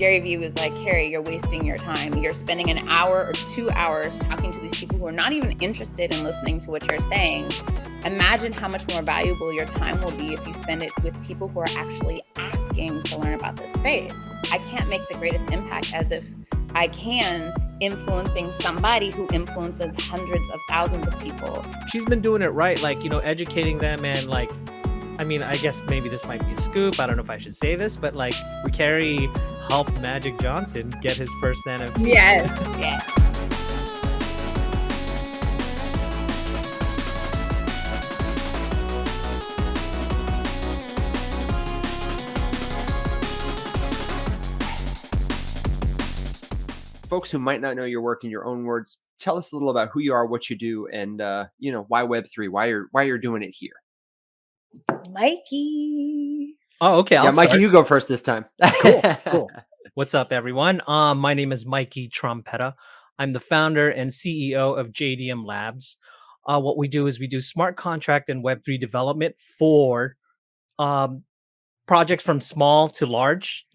Gary Vee was like, Carrie, you're wasting your time. You're spending an hour or 2 hours talking to these people who are not even interested in listening to what you're saying. Imagine how much more valuable your time will be if you spend it with people who are actually asking to learn about this space. I can't make the greatest impact as if I can influencing somebody who influences hundreds of thousands of people. She's been doing it right, like, educating them and like, I mean, I guess maybe this might be a scoop. I don't know if I should say this, but like Carrie helped Magic Johnson get his first NFT. Yes. Folks who might not know your work in your own words, tell us a little about who you are, what you do, and why Web3, why you're doing it here. Mikee. Oh, okay. Yeah, Mikee, you go first this time. Cool. What's up, everyone? My name is Mikee Trompeta. I'm the founder and CEO of JDM Labs. What we do is we do smart contract and Web3 development for projects from small to large,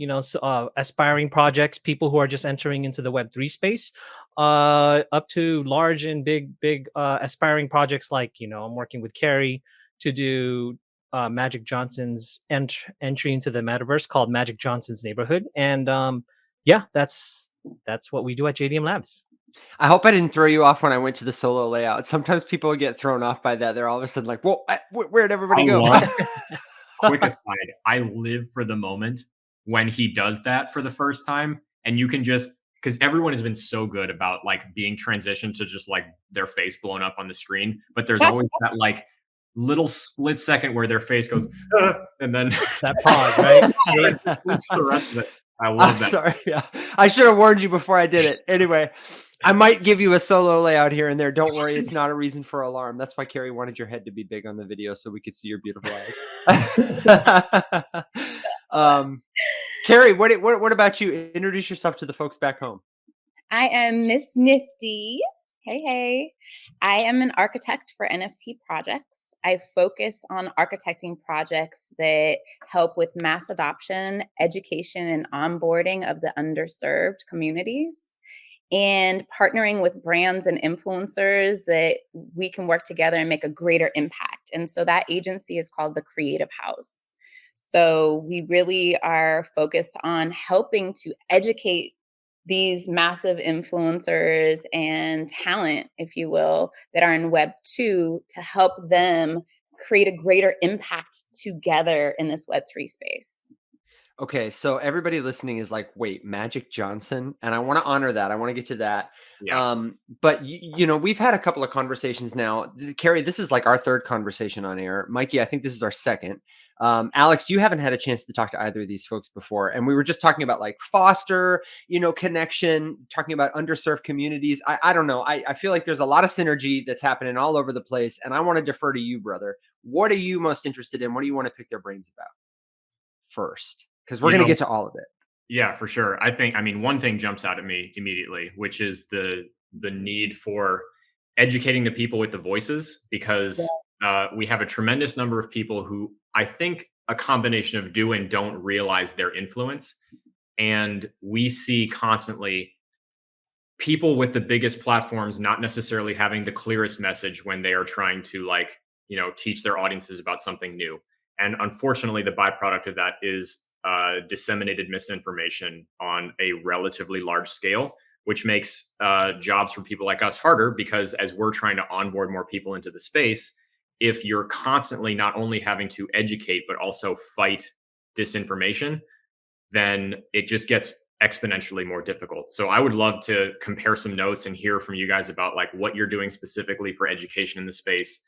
aspiring projects, people who are just entering into the Web3 space, up to large and big aspiring projects like, I'm working with Carrie to do Magic Johnson's entry into the metaverse called Magic Johnson's Neighborhood. And that's what we do at JDM Labs. I hope I didn't throw you off when I went to the solo layout. Sometimes people get thrown off by that. They're all of a sudden like, "Whoa, where'd everybody go?" Quick aside, I live for the moment when he does that for the first time, and you can just, because everyone has been so good about like being transitioned to just like their face blown up on the screen, but there's always that like little split second where their face goes, and then that pause, right? The rest of it. I love that. Sorry, yeah, I should have warned you before I did it. Anyway, I might give you a solo layout here and there. Don't worry, it's not a reason for alarm. That's why Carrie wanted your head to be big on the video so we could see your beautiful eyes. Carrie, what about you? Introduce yourself to the folks back home. I am MsNFTy. Hey. I am an architect for NFT projects. I focus on architecting projects that help with mass adoption, education, and onboarding of the underserved communities, and partnering with brands and influencers that we can work together and make a greater impact. And so that agency is called the Creative House. So we really are focused on helping to educate these massive influencers and talent, if you will, that are in Web 2 to help them create a greater impact together in this Web 3 space. Okay, so everybody listening is like, wait, Magic Johnson? And I want to honor that. I want to get to that. Yeah. But, we've had a couple of conversations now. Carrie, this is like our third conversation on air. Mikee, I think this is our second. Alex, you haven't had a chance to talk to either of these folks before. And we were just talking about like foster, connection, talking about underserved communities. I don't know. I feel like there's a lot of synergy that's happening all over the place. And I want to defer to you, brother. What are you most interested in? What do you want to pick their brains about first? Because we're going to get to all of it. Yeah, for sure. I mean, one thing jumps out at me immediately, which is the need for educating the people with the voices, because we have a tremendous number of people who I think a combination of do and don't realize their influence. And we see constantly people with the biggest platforms not necessarily having the clearest message when they are trying to teach their audiences about something new. And unfortunately, the byproduct of that is disseminated misinformation on a relatively large scale, which makes jobs for people like us harder, because as we're trying to onboard more people into the space, if you're constantly not only having to educate, but also fight disinformation, then it just gets exponentially more difficult. So I would love to compare some notes and hear from you guys about like what you're doing specifically for education in the space.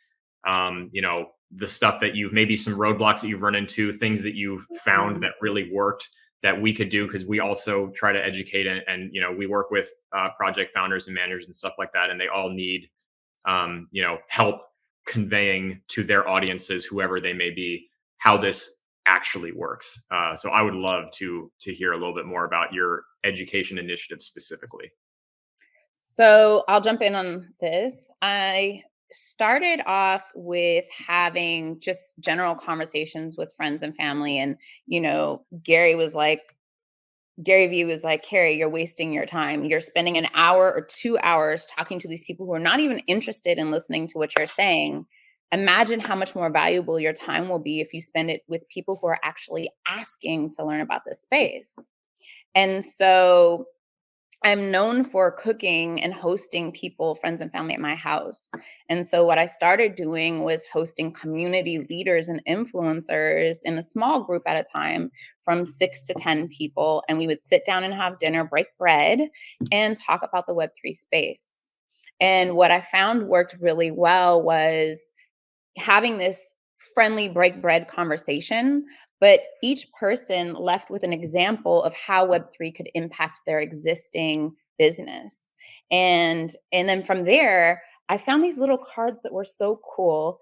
The stuff that maybe some roadblocks that you've run into, things that you've found that really worked that we could do, because we also try to educate and we work with project founders and managers and stuff like that, and they all need help conveying to their audiences, whoever they may be, how this actually works. So I would love to hear a little bit more about your education initiative specifically. So I'll jump in on this. I started off with having just general conversations with friends and family. And, Gary was like, Gary Vee was like, Carrie, you're wasting your time. You're spending an hour or 2 hours talking to these people who are not even interested in listening to what you're saying. Imagine how much more valuable your time will be if you spend it with people who are actually asking to learn about this space. And so I'm known for cooking and hosting people, friends and family at my house. And so what I started doing was hosting community leaders and influencers in a small group at a time from 6 to 10 people. And we would sit down and have dinner, break bread, and talk about the Web3 space. And what I found worked really well was having this friendly break bread conversation, but each person left with an example of how Web3 could impact their existing business. And then from there, I found these little cards that were so cool.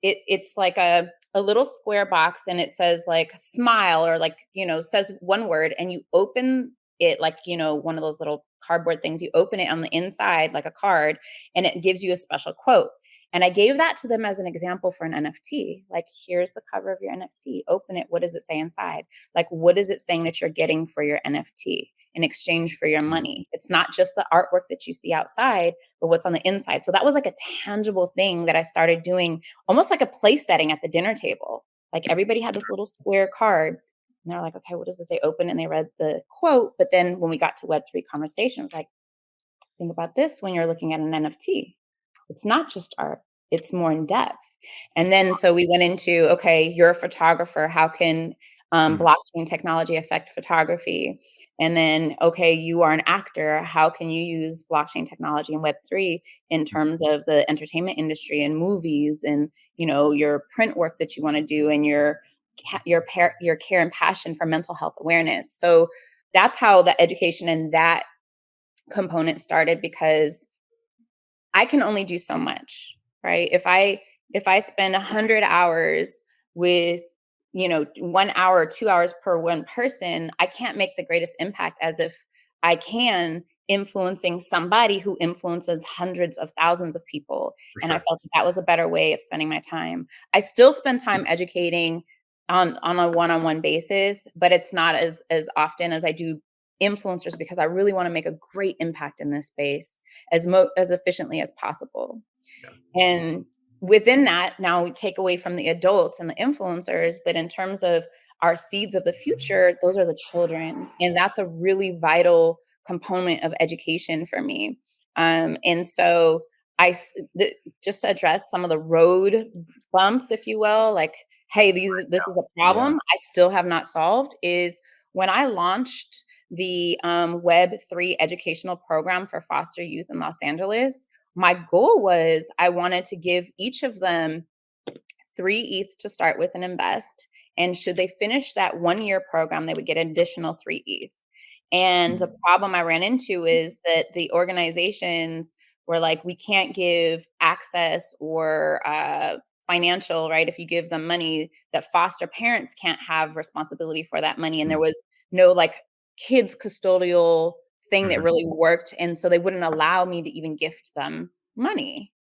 It's like a little square box, and it says like smile, or like, says one word, and you open it like, one of those little cardboard things. You open it on the inside like a card, and it gives you a special quote. And I gave that to them as an example for an NFT. Like, here's the cover of your NFT. Open it. What does it say inside? Like, what is it saying that you're getting for your NFT in exchange for your money? It's not just the artwork that you see outside, but what's on the inside. So that was like a tangible thing that I started doing, almost like a place setting at the dinner table. Like, everybody had this little square card. And they're like, okay, what does this say? Open. And they read the quote. But then when we got to Web3 conversations, like, think about this when you're looking at an NFT. It's not just art, it's more in depth. And then so we went into, okay, you're a photographer. How can blockchain technology affect photography? And then, okay, you are an actor. How can you use blockchain technology and Web3 in terms of the entertainment industry and movies and, your print work that you want to do, and your care and passion for mental health awareness. So that's how the education and that component started, because I can only do so much, right? If I spend 100 hours with, 1 hour or 2 hours per one person, I can't make the greatest impact as if I can influencing somebody who influences hundreds of thousands of people. For And I sure. felt that was a better way of spending my time. I still spend time educating on a one-on-one basis, but it's not as often as I do influencers, because I really want to make a great impact in this space as efficiently as possible. Yeah. And within that, now we take away from the adults and the influencers, but in terms of our seeds of the future, those are the children. And that's a really vital component of education for me. And so just to address some of the road bumps, if you will, like, hey, this is a Yeah. problem I still have not solved, is when I launched the Web3 educational program for foster youth in Los Angeles, my goal was I wanted to give each of them 3 ETH to start with and invest. And should they finish that 1 year program, they would get an additional 3 ETH. And the problem I ran into is that the organizations were like, we can't give access or financial, right? If you give them money, that foster parents can't have responsibility for that money. And there was no like kids custodial thing that Mhm. really worked. And so they wouldn't allow me to even gift them money.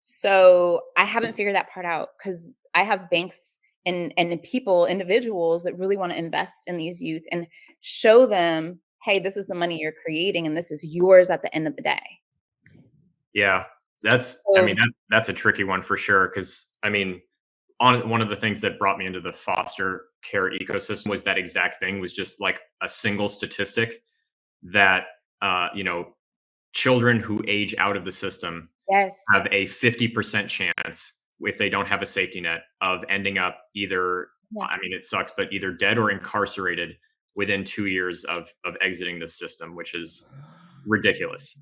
So I haven't figured that part out, because I have banks and people, individuals that really want to invest in these youth and show them, hey, this is the money you're creating and this is yours at the end of the day. Yeah, So that's a tricky one for sure. Because I mean, on one of the things that brought me into the foster care ecosystem was that exact thing. Was just like a single statistic that children who age out of the system yes, have a 50% chance, if they don't have a safety net, of ending up either, I yes. mean, it sucks, but either dead or incarcerated within 2 years of exiting the system, which is ridiculous.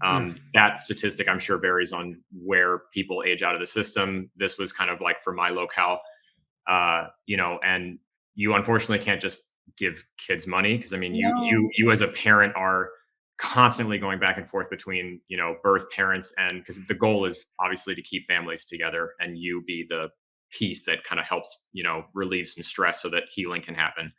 That statistic, I'm sure, varies on where people age out of the system. This was kind of like for my locale, and you unfortunately can't just give kids money, because I mean, No. you as a parent are constantly going back and forth between birth parents, and because the goal is obviously to keep families together, and you be the piece that kind of helps relieve some stress so that healing can happen.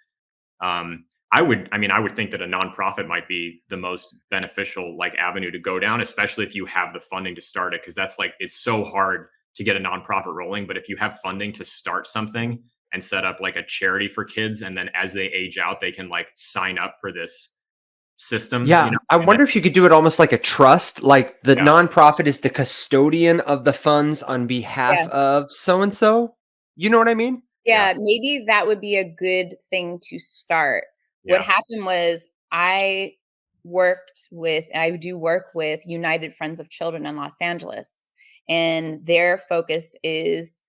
I would think that a nonprofit might be the most beneficial like avenue to go down, especially if you have the funding to start it, because that's like it's so hard to get a nonprofit rolling. But if you have funding to start something, and set up like a charity for kids, and then as they age out, they can like sign up for this system. Yeah, I wonder if you could do it almost like a trust, like the nonprofit is the custodian of the funds on behalf of so and so. You know what I mean? Yeah, maybe that would be a good thing to start. What happened was I do work with United Friends of Children in Los Angeles, and their focus is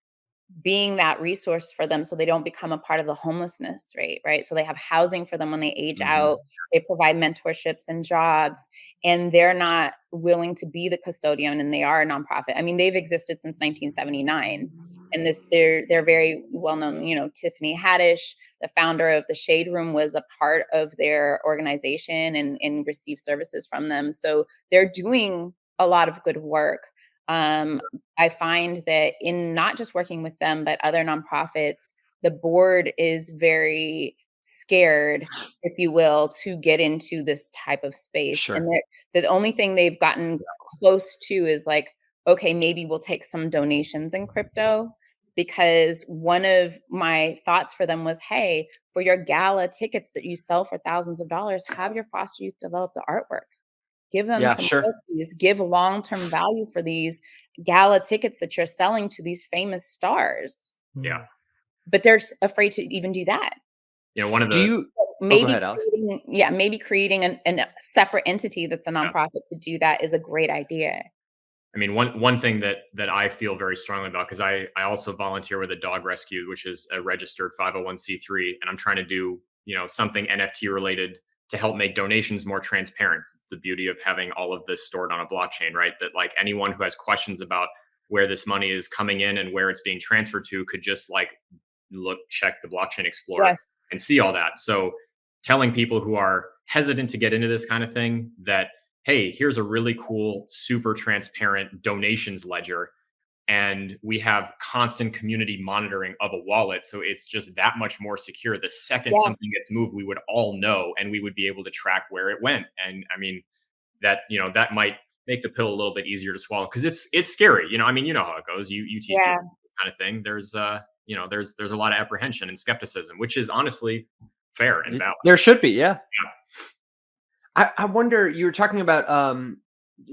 being that resource for them so they don't become a part of the homelessness rate, right? So they have housing for them when they age out. They provide mentorships and jobs, and they're not willing to be the custodian, and they are a nonprofit. I mean, they've existed since 1979. And they're very well known, you know, Tiffany Haddish, the founder of the Shade Room, was a part of their organization and received services from them. So they're doing a lot of good work. I find that in not just working with them, but other nonprofits, the board is very scared, if you will, to get into this type of space. And the only thing they've gotten close to is like, okay, maybe we'll take some donations in crypto. Because one of my thoughts for them was, hey, for your gala tickets that you sell for thousands of dollars, have your foster youth develop the artwork. Give them some royalties, give long-term value for these gala tickets that you're selling to these famous stars. Yeah. But they're afraid to even do that. You know, one of Do the you maybe go ahead, Alex. maybe creating a separate entity that's a nonprofit to do that is a great idea. I mean, one thing that I feel very strongly about, because I also volunteer with a dog rescue, which is a registered 501c3, and I'm trying to do, you know, something NFT related to help make donations more transparent. It's the beauty of having all of this stored on a blockchain, right? That like anyone who has questions about where this money is coming in and where it's being transferred to could just like check the blockchain explorer and see all that. So telling people who are hesitant to get into this kind of thing that, hey, here's a really cool, super transparent donations ledger. And we have constant community monitoring of a wallet. So it's just that much more secure. The second something gets moved, we would all know, and we would be able to track where it went. And I mean, that, you know, that might make the pill a little bit easier to swallow, because it's scary. You know, I mean, you know how it goes. You teach people this kind of thing. There's you know, there's a lot of apprehension and skepticism, which is honestly fair and valid. There should be, I wonder, you were talking about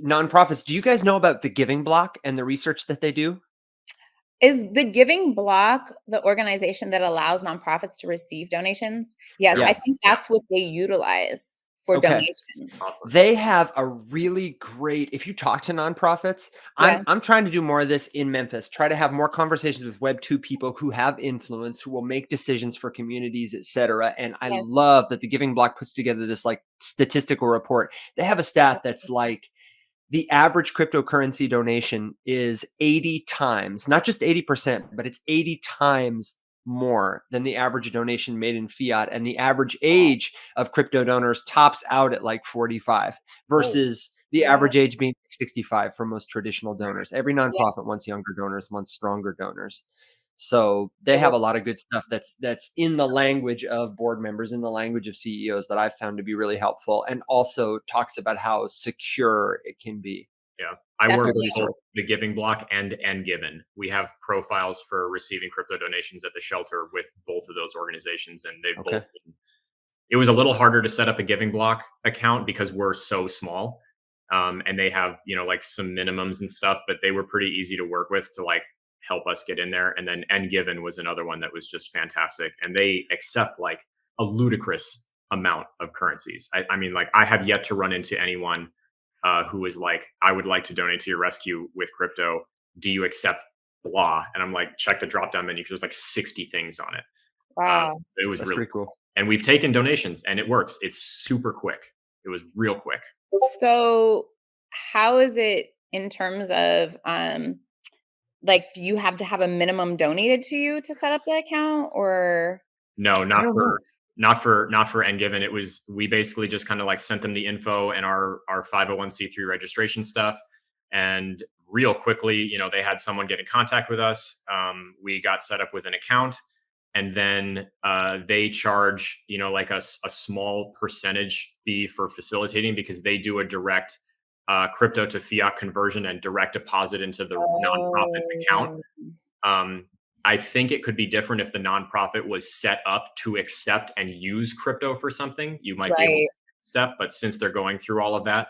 nonprofits. Do you guys know about the Giving Block and the research that they do? Is the Giving Block the organization that allows nonprofits to receive donations? Yes, I think that's what they utilize for donations. Awesome. They have a really great, if you talk to nonprofits, I'm trying to do more of this in Memphis, try to have more conversations with Web 2 people who have influence, who will make decisions for communities, etc. And I love that the Giving Block puts together this like statistical report. They have a stat that's like the average cryptocurrency donation is 80 times, not just 80%, but it's 80 times more than the average donation made in fiat. And the average age of crypto donors tops out at like 45 versus the average age being 65 for most traditional donors. Every nonprofit wants younger donors, wants stronger donors. So they have a lot of good stuff that's in the language of board members, in the language of CEOs, that I've found to be really helpful, and also talks about how secure it can be. Yeah. I work with both the Giving Block and Given. We have profiles for receiving crypto donations at the shelter with both of those organizations, and they've both been, it was a little harder to set up a Giving Block account because we're so small. And they have, you know, like some minimums and stuff, but they were pretty easy to work with to like help us get in there. And then Given was another one that was just fantastic. And they accept like a ludicrous amount of currencies. I mean, like I have yet to run into anyone who is like, I would like to donate to your rescue with crypto. Do you accept blah? And I'm like, check the drop down menu, because there's like 60 things on it. Wow. It was That's really pretty cool. And we've taken donations and it works. It's super quick. It was real quick. So how is it in terms of like, do you have to have a minimum donated to you to set up the account, or? No, not for Given. It was, we basically just kind of like sent them the info and our 501c3 registration stuff. And real quickly, you know, they had someone get in contact with us. We got set up with an account, and then they charge, you know, like a small percentage fee for facilitating, because they do a direct crypto to fiat conversion and direct deposit into the nonprofit's account. I think it could be different if the nonprofit was set up to accept and use crypto for something. You might be able Right. to accept, but since they're going through all of that,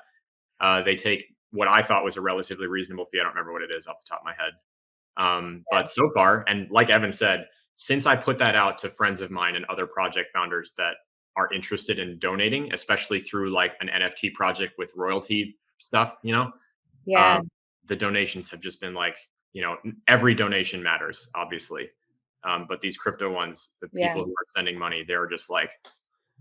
they take what I thought was a relatively reasonable fee. I don't remember what it is off the top of my head. But so far, and like Evan said, since I put that out to friends of mine and other project founders that are interested in donating, especially through like an NFT project with royalty stuff, Yeah. the donations have just been like, every donation matters, obviously. But these crypto ones, the Yeah. people who are sending money, they're just like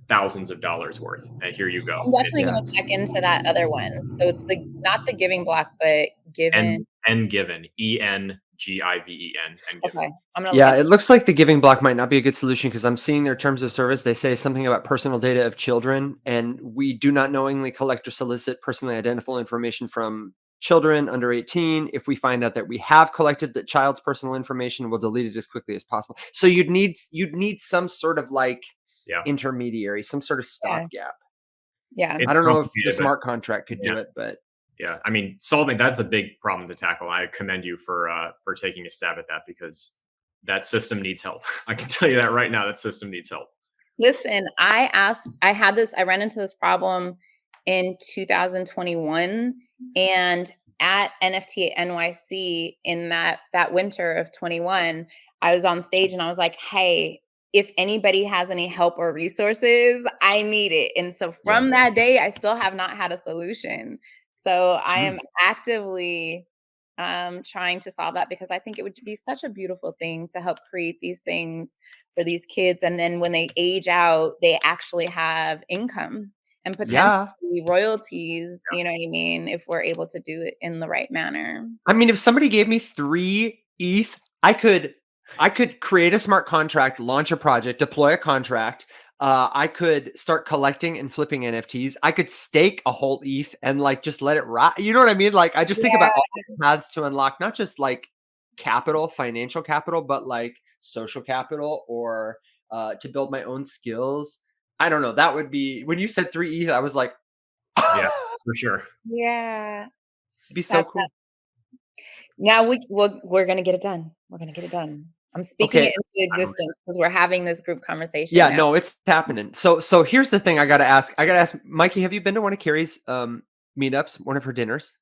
thousands of dollars worth. And here you go. I'm definitely going to check into that other one. So it's not the giving block, but given. And given, ENGIVEN, and given. Okay. I'm gonna Yeah, it looks like the giving block might not be a good solution because I'm seeing their terms of service. They say something about personal data of children, and we do not knowingly collect or solicit personally identifiable information from children under 18. If we find out that we have collected the child's personal information, we'll delete it as quickly as possible. So you'd need some sort of like intermediary, some sort of stopgap. Yeah. I don't know if the smart contract could do it, but yeah, I mean, that's a big problem to tackle. I commend you for taking a stab at that because that system needs help. I can tell you that right now. That system needs help. Listen, I ran into this problem in 2021, and at NFT.NYC in that winter of 21, I was on stage and I was like, hey, if anybody has any help or resources, I need it. And so from that day, I still have not had a solution. So I am actively trying to solve that because I think it would be such a beautiful thing to help create these things for these kids. And then when they age out, they actually have income and potentially royalties, you know what I mean? If we're able to do it in the right manner. I mean, if somebody gave me 3 ETH, I could create a smart contract, launch a project, deploy a contract. I could start collecting and flipping NFTs. I could stake a whole ETH and like just let it ride. You know what I mean? Like I just think about all the paths to unlock, not just like capital, financial capital, but like social capital or to build my own skills. I don't know. That would be when you said 3 ETH, I was like, yeah, for sure. Yeah. It'd be so cool. Now we're gonna get it done. We're gonna get it done. I'm speaking it into existence because we're having this group conversation. Yeah, no, it's happening. So here's the thing I gotta ask. Mikee, have you been to one of Carrie's meetups, one of her dinners?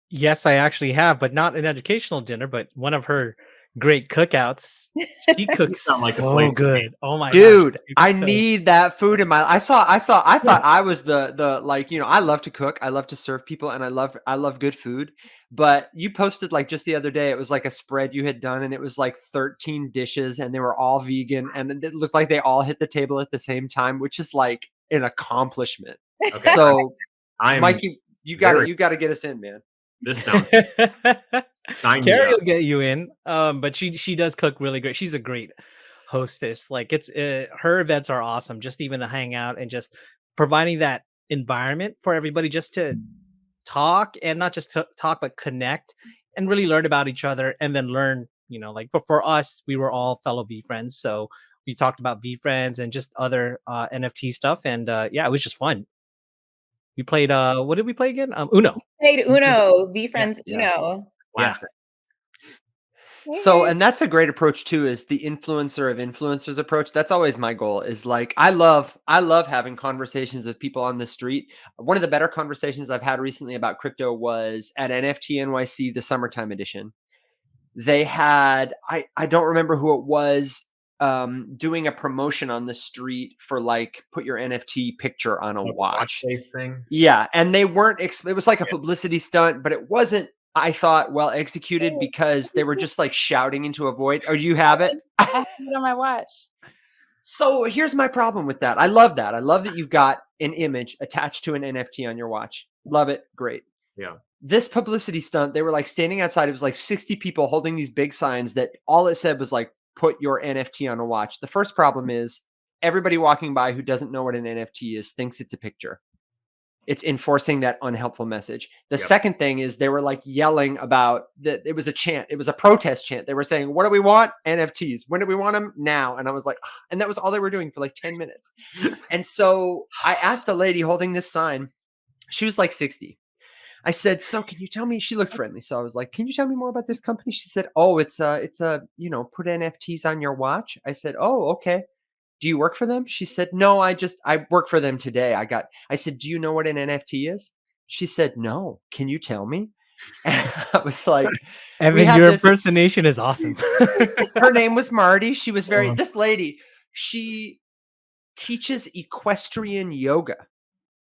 Yes, I actually have, but not an educational dinner, but one of her great cookouts. She cooks so good. Oh my dude, gosh, I need that food in my I thought I was the like, I love to cook, I love to serve people, and I love good food. But you posted like just the other day, it was like a spread you had done, and it was like 13 dishes, and they were all vegan, and it looked like they all hit the table at the same time, which is like an accomplishment. Okay. So Mikee, you gotta get us in, man. This sounds Carrie will get you in. But she does cook really great. She's a great hostess. Like it's her events are awesome. Just even to hang out and just providing that environment for everybody just to talk and not just talk, but connect and really learn about each other and then learn, like for us, we were all fellow V friends. So we talked about V friends and just other NFT stuff. And yeah, it was just fun. We played what did we play again? Uno. We played Uno, V friends Uno. Classic. So, and that's a great approach too, is the influencer of influencers approach. That's always my goal, is like, I love having conversations with people on the street. One of the better conversations I've had recently about crypto was at NFT.NYC, the summertime edition. They had, I don't remember who it was, doing a promotion on the street for like, put your NFT picture on a watch thing. Yeah. And they weren't, it was like a publicity stunt, but it wasn't, I thought, well executed, because they were just like shouting into a void. Oh, you have it? I have it on my watch. So here's my problem with that. I love that. I love that you've got an image attached to an NFT on your watch. Love it. Great. Yeah. This publicity stunt, they were like standing outside. It was like 60 people holding these big signs that all it said was like, put your NFT on a watch. The first problem is everybody walking by who doesn't know what an NFT is thinks it's a picture. It's enforcing that unhelpful message. The second thing is they were like yelling about that. It was a chant. It was a protest chant. They were saying, what do we want? NFTs. When do we want them? Now. And I was like, and that was all they were doing for like 10 minutes. And so I asked a lady holding this sign, she was like 60. I said, so can you tell me, she looked friendly. So I was like, can you tell me more about this company? She said, oh, it's a, put NFTs on your watch. I said, oh, okay. Do you work for them? She said, no, I work for them today. I said, do you know what an NFT is? She said, no. Can you tell me? And I was like, we Evan, had your this, impersonation is awesome. her name was Marty. She was Oh, this lady, she teaches equestrian yoga.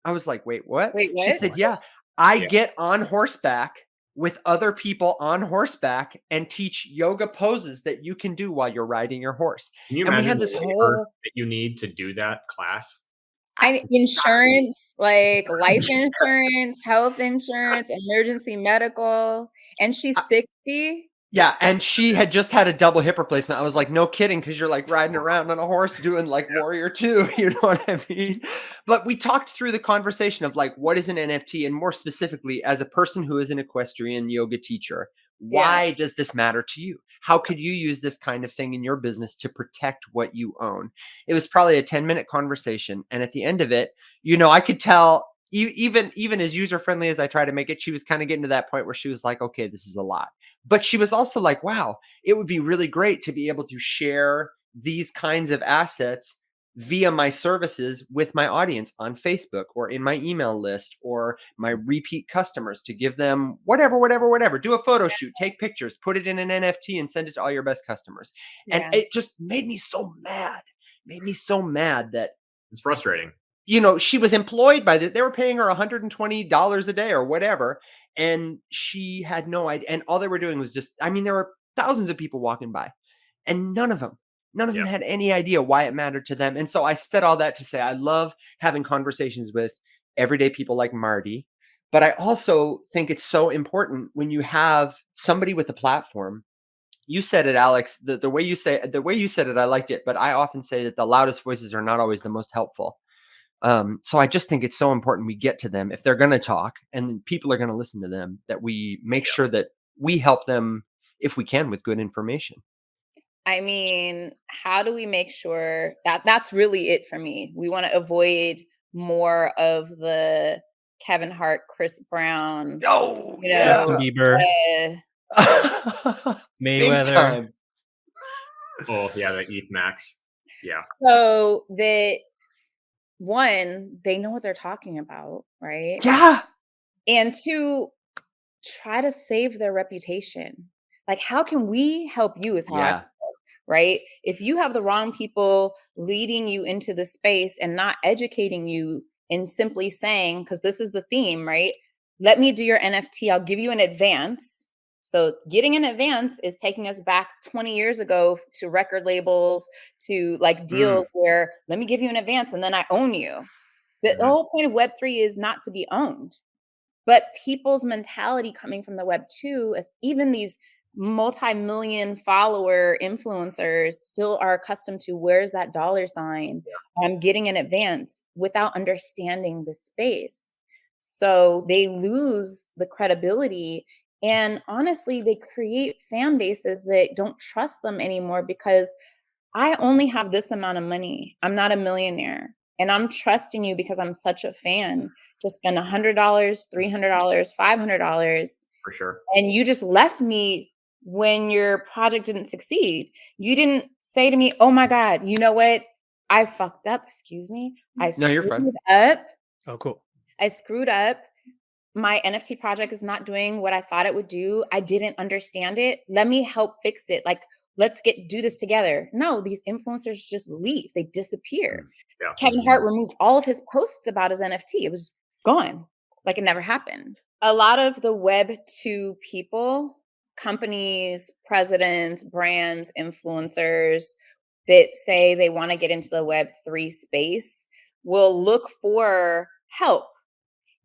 I was like, wait, what? Wait, She what? said, yeah, I Yeah. get on horseback with other people on horseback and teach yoga poses that you can do while you're riding your horse. Can you And we imagine had the this labor whole, that you need to do that class? Insurance, like life insurance, health insurance, emergency medical, and she's 60. yeah, and she had just had a double hip replacement. I was like, no kidding, because you're like riding around on a horse doing like Warrior 2, you know what I mean? But we talked through the conversation of like, what is an NFT? And more specifically, as a person who is an equestrian yoga teacher, Yeah. why does this matter to you? How could you use this kind of thing in your business to protect what you own? It was probably a 10-minute conversation. And at the end of it, I could tell, even as user friendly as I try to make it, she was kind of getting to that point where she was like, okay, this is a lot. But she was also like, wow, it would be really great to be able to share these kinds of assets via my services with my audience on Facebook or in my email list or my repeat customers, to give them whatever, do a photo shoot, take pictures, put it in an NFT and send it to all your best customers. And Yeah. it just made me so mad that It's frustrating. she was employed by they were paying her $120 a day or whatever. And she had no idea. And all they were doing was there were thousands of people walking by and none of them Yeah. had any idea why it mattered to them. And so I said all that to say, I love having conversations with everyday people like Marty, but I also think it's so important when you have somebody with a platform. You said it, Alex, the way you said it, I liked it, but I often say that the loudest voices are not always the most helpful. So I just think it's so important we get to them if they're going to talk and people are going to listen to them, that we make Yeah. sure that we help them if we can with good information. I mean, how do we make sure that that's really it for me? We want to avoid more of the Kevin Hart, Chris Brown, Oh, you Justin know, yeah. Bieber, uh, Big Mayweather. time. Oh, yeah, the ETH Max. Yeah. so that one, they know what they're talking about, right? Yeah. And two, try to save their reputation. Like, how can we help you is how I Yeah. feel, right? If you have the wrong people leading you into the space and not educating you and simply saying, because this is the theme, right? Let me do your NFT. I'll give you an advance. So getting an advance is taking us back 20 years ago to record labels, to like Mm. deals where let me give you an advance and then I own you. The Mhm. whole point of Web3 is not to be owned. But people's mentality coming from the web too, is even these multi-million follower influencers still are accustomed to where's that dollar sign? I'm getting an advance without understanding the space. So they lose the credibility. And honestly, they create fan bases that don't trust them anymore because I only have this amount of money. I'm not a millionaire. And I'm trusting you because I'm such a fan to spend $100, $300, $500. For sure. And you just left me when your project didn't succeed. You didn't say to me, oh my God, you know what? I fucked up. Excuse me. I No, you're fine. screwed up. Oh, cool. I screwed up. My NFT project is not doing what I thought it would do. I didn't understand it. Let me help fix it. Like, let's do this together. No, these influencers just leave. They disappear. Yeah. Kevin Hart removed all of his posts about his NFT. It was gone. Like it never happened. A lot of the Web 2 people, companies, presidents, brands, influencers that say they want to get into the Web 3 space will look for help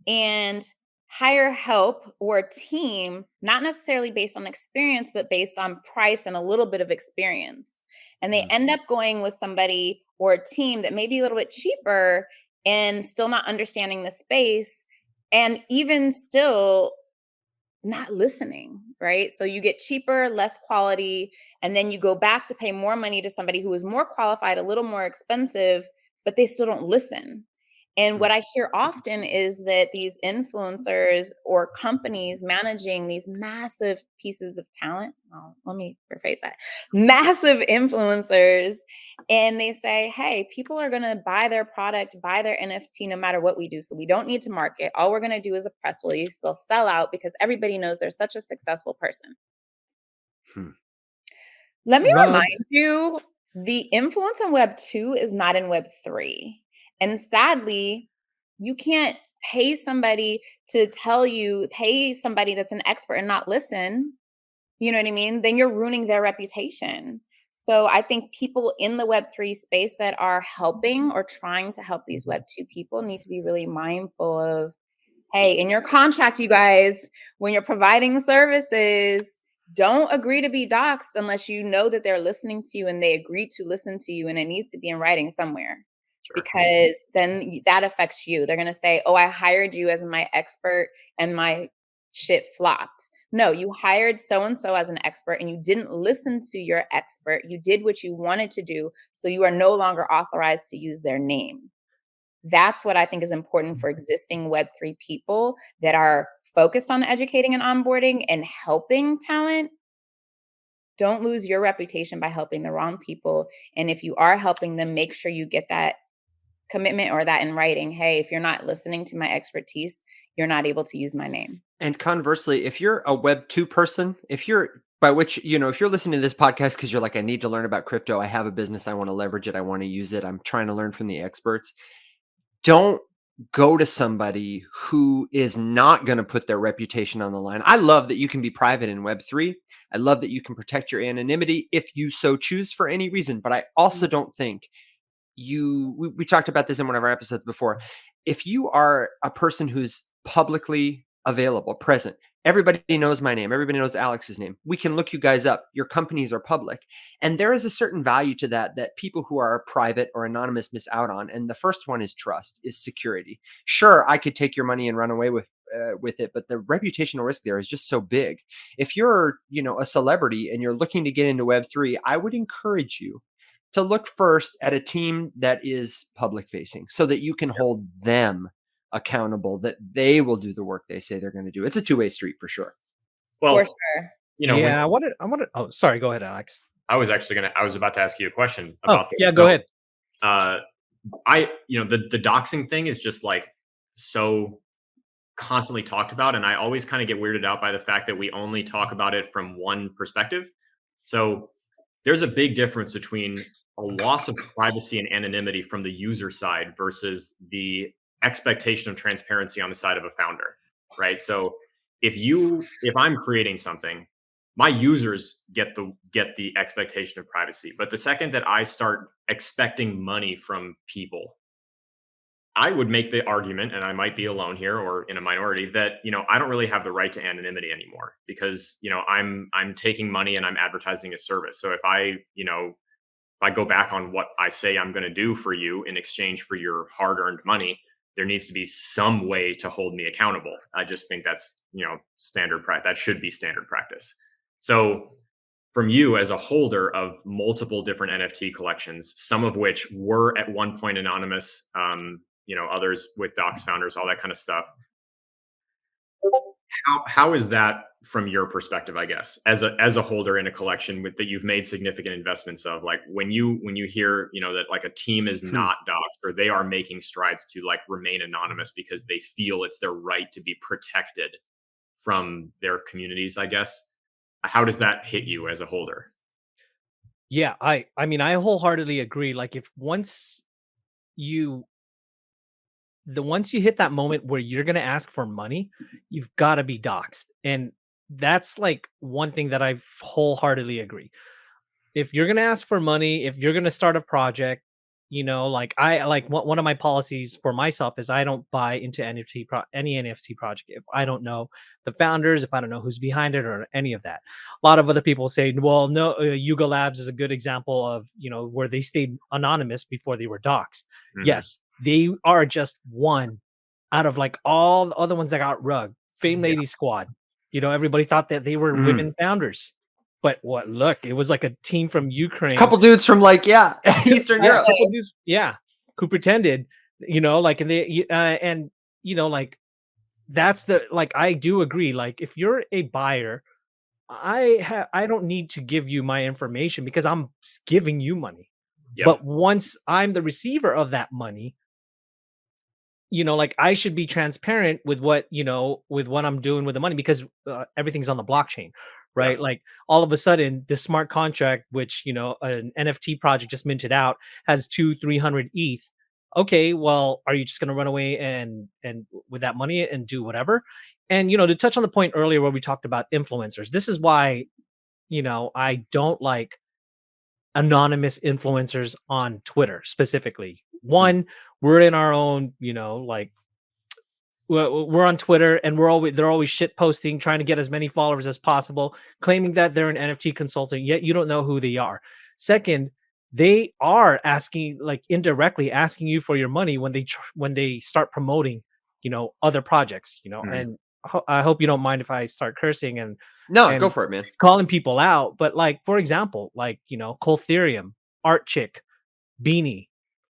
and hire help or a team, not necessarily based on experience, but based on price and a little bit of experience. And they end up going with somebody or a team that may be a little bit cheaper and still not understanding the space and even still not listening, right? So you get cheaper, less quality, and then you go back to pay more money to somebody who is more qualified, a little more expensive, but they still don't listen. And what I hear often is that these influencers or companies managing these massive pieces of talent, well, let me rephrase that, massive influencers, and they say, hey, people are going to buy their product, buy their NFT no matter what we do. So we don't need to market. All we're going to do is a press release. They'll sell out because everybody knows they're such a successful person. Let me remind you, the influence on Web 2 is not in Web 3. And sadly, you can't pay somebody to tell you, pay somebody that's an expert and not listen. You know what I mean? Then you're ruining their reputation. So I think people in the Web 3 space that are helping or trying to help these Web 2 people need to be really mindful of, hey, in your contract, you guys, when you're providing services, don't agree to be doxxed unless you know that they're listening to you and they agree to listen to you, and it needs to be in writing somewhere. Sure. Because then that affects you. They're going to say, oh, I hired you as my expert and my shit flopped. No, you hired so-and-so as an expert and you didn't listen to your expert. You did what you wanted to do. So you are no longer authorized to use their name. That's what I think is important for existing Web3 people that are focused on educating and onboarding and helping talent. Don't lose your reputation by helping the wrong people. And if you are helping them, make sure you get that commitment or that in writing. Hey, if you're not listening to my expertise, you're not able to use my name. And conversely, if you're a Web 2 person, if you're by which, if you're listening to this podcast because you're like, I need to learn about crypto, I have a business, I want to leverage it, I want to use it, I'm trying to learn from the experts, don't go to somebody who is not going to put their reputation on the line. I love that you can be private in Web3. I love that you can protect your anonymity if you so choose for any reason. But I also don't think we talked about this in one of our episodes before. If you are a person who's publicly available, present, everybody knows my name, everybody knows Alex's name, we can look you guys up, your companies are public, and there is a certain value to that people who are private or anonymous miss out on. And the first one is trust, is security. Sure, I could take your money and run away with it, but the reputational risk there is just so big. If you're a celebrity and you're looking to get into Web3, I would encourage you to look first at a team that is public facing so that you can hold them accountable, that they will do the work they say they're going to do. It's a two-way street for sure. Well, for sure. Yeah, I wanted. Oh, sorry. Go ahead, Alex. I was about to ask you a question about this. Yeah, go ahead. The doxing thing is just like so constantly talked about, and I always kind of get weirded out by the fact that we only talk about it from one perspective. So there's a big difference between a loss of privacy and anonymity from the user side versus the expectation of transparency on the side of a founder, right? So if I'm creating something, my users get the expectation of privacy. But the second that I start expecting money from people, I would make the argument, and I might be alone here or in a minority, that I don't really have the right to anonymity anymore because I'm taking money and I'm advertising a service. So if I go back on what I say I'm going to do for you in exchange for your hard-earned money, there needs to be some way to hold me accountable. I just think that's standard practice. That should be standard practice. So from you as a holder of multiple different NFT collections, some of which were at one point anonymous, others with Dox founders, all that kind of stuff. How is that from your perspective, I guess, as a holder in a collection that you've made significant investments of, like when you hear, that like a team is not doxed or they are making strides to like remain anonymous because they feel it's their right to be protected from their communities, I guess. How does that hit you as a holder? Yeah, I mean, I wholeheartedly agree. Like once you hit that moment where you're going to ask for money, you've got to be doxed. And that's like one thing that I wholeheartedly agree. If you're going to ask for money, if you're going to start a project, one of my policies for myself is I don't buy into any NFT project if I don't know the founders, if I don't know who's behind it or any of that. A lot of other people say, well, no, Yuga Labs is a good example of, where they stayed anonymous before they were doxed. Mm-hmm. Yes, they are just one out of like all the other ones that got rugged. Fame Lady Squad. Everybody thought that they were women founders. But look, it was like a team from Ukraine. A couple dudes from Eastern Europe. Who pretended. like, and like, that's the, like, I do agree. Like, if you're a buyer, I don't need to give you my information because I'm giving you money. Yep. But once I'm the receiver of that money, like, I should be transparent with with what I'm doing with the money, because everything's on the blockchain, right? Yep. Like, all of a sudden, the smart contract, which, an NFT project just minted out, has 300 ETH. Okay, well, are you just going to run away and with that money and do whatever? And, to touch on the point earlier where we talked about influencers, this is why, I don't like anonymous influencers on Twitter specifically. One, we're in our own, like, we're on Twitter, and they're always shit posting, trying to get as many followers as possible, claiming that they're an NFT consultant, yet you don't know who they are. Second, they are asking, like, indirectly asking you for your money when when they start promoting, other projects, Mhm. and I hope you don't mind if I start cursing No, go and for it, man. calling people out. But, like, for example, like, Coltherium, Art Chick, Beanie,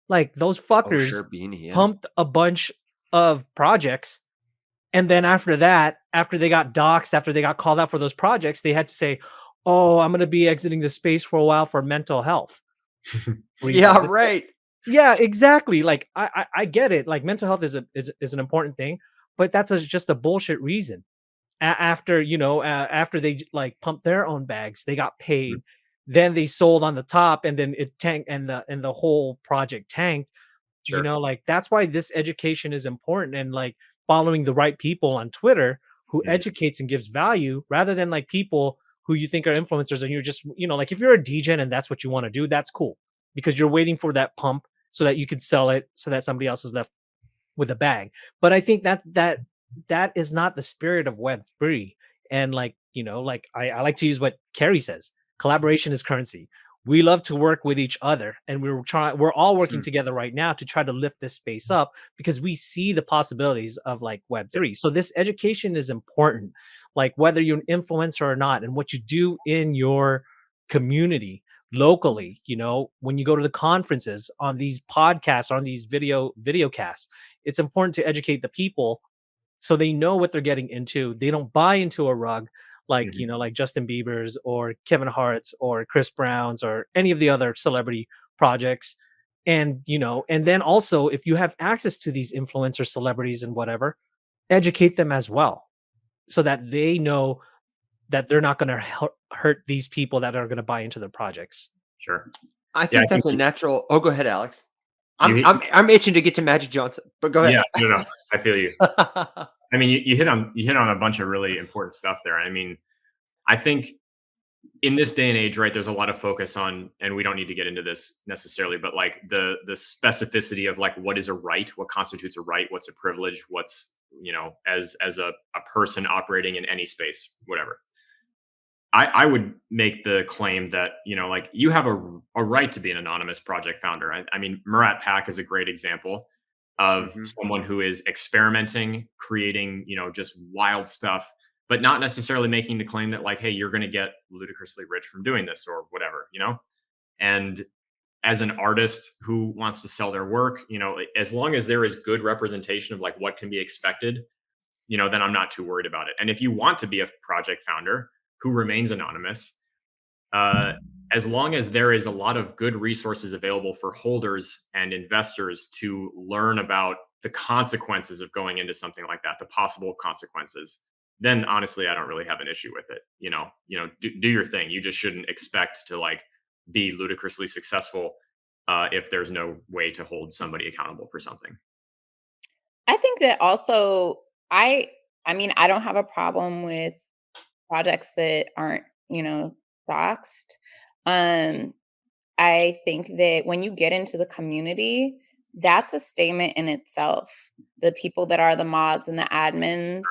like, those Oh, fuckers sure, Beanie. Yeah. pumped a bunch of projects, and then after that, after they got doxxed, after they got called out for those projects, they had to say, "Oh, I'm gonna be exiting the space for a while for mental health Yeah, reasons." It's like, right. yeah, exactly. Like, I get it. Like, mental health is an important thing, but that's just a bullshit reason. After, after they like pumped their own bags, they got Mhm. paid, then they sold on the top, and then it tanked, and the whole project tanked. Sure. Like, that's why this education is important, and, like, following the right people on Twitter who Mhm. educates and gives value, rather than, like, people who you think are influencers, and you're just, like, if you're a DJ and that's what you want to do, that's cool, because you're waiting for that pump so that you could sell it, so that somebody else is left with a bag. But I think that is not the spirit of Web3. And, like, like, I like to use what Carrie says: collaboration is currency. We love to work with each other, and we're all working Mhm. together right now to try to lift this space up, because we see the possibilities of, like, Yep. Web3. So this education is important, like, whether you're an influencer or not, and what you do in your community locally, when you go to the conferences, on these podcasts, on these video casts, it's important to educate the people so they know what they're getting into. They don't buy into a rug, like, Mhm. like Justin Bieber's or Kevin Hart's or Chris Brown's or any of the other celebrity projects. And, and then also, if you have access to these influencer celebrities and whatever, educate them as well, so that they know that they're not going to hurt these people that are going to buy into their projects. Sure. I Yeah, I think think that's a natural. Oh, go ahead, Alex. you I'm hit. I'm I'm itching to get to Magic Johnson, but go Yeah, ahead. no, no, I feel you. I mean, you hit on a bunch of really important stuff there. I mean, I think in this day and age, right, there's a lot of focus on, and we don't need to get into this necessarily, but like the specificity of like what is a right, what constitutes a right, what's a privilege, what's, as a person operating in any space, whatever. I would make the claim that, like, you have a right to be an anonymous project founder. I mean, Murat Pak is a great example of Mhm. someone who is experimenting, creating, just wild stuff, but not necessarily making the claim that, like, hey, you're going to get ludicrously rich from doing this or whatever. And as an artist who wants to sell their work, as long as there is good representation of like what can be expected, then I'm not too worried about it. And if you want to be a project founder who remains anonymous, uh, as long as there is a lot of good resources available for holders and investors to learn about the consequences of going into something like that, the possible consequences, then honestly, I don't really have an issue with it. Do your thing. You just shouldn't expect to like be ludicrously successful if there's no way to hold somebody accountable for something. I think that also I I mean, I don't have a problem with projects that aren't, doxed. Um, I think that when you get into the community, that's a statement in itself. The people that are the mods and the admins,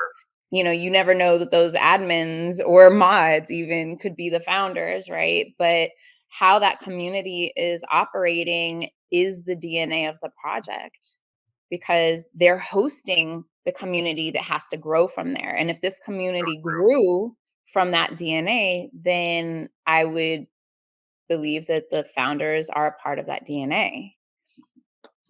you never know that those admins or mods even could be the founders, right? But how that community is operating is the DNA of the project, because they're hosting the community that has to grow from there. And if this So community true. grew from that DNA, then I would believe that the founders are a part of that DNA.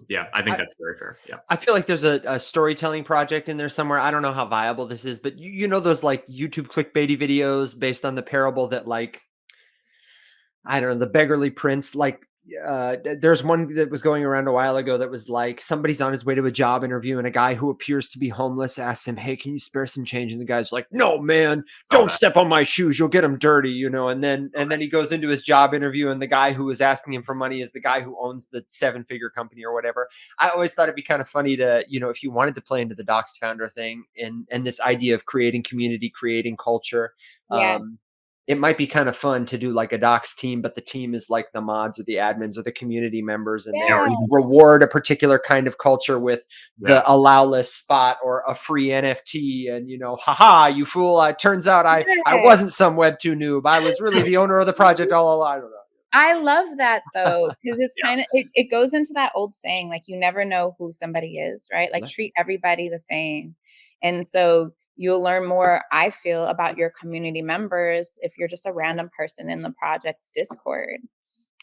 Yeah, I think that's very fair. Yeah. I feel like there's a storytelling project in there somewhere. I don't know how viable this is, but you know those like YouTube clickbaity videos based on the parable that like I don't know, the beggarly prince, like there's one that was going around a while ago that was like somebody's on his way to a job interview and a guy who appears to be homeless asks him, "Hey, can you spare some change?" And the guy's like, "No, man, Saw don't that. step on my shoes. You'll get them dirty," you know. And then Saw that. he goes into his job interview and the guy who was asking him for money is the guy who owns the 7-figure company or whatever. I always thought it'd be kind of funny to, you know, if you wanted to play into the Doxed founder thing and this idea of creating community, creating culture, Yeah. it might be kind of fun to do like a docs team, but the team is like the mods or the admins or the community members, and they Yeah, or Yeah. even reward a particular kind of culture with the yeah. allow list spot or a free NFT. And you know, haha, you fool! It turns out I Yes. wasn't some Web2 noob. I was really the owner of the project all along. I don't know. I love that though, because it's Yeah. kind of it goes into that old saying, like you never know who somebody is, right? Like Yeah. treat everybody the same. And so you'll learn more, I feel, about your community members if you're just a random person in the project's Discord.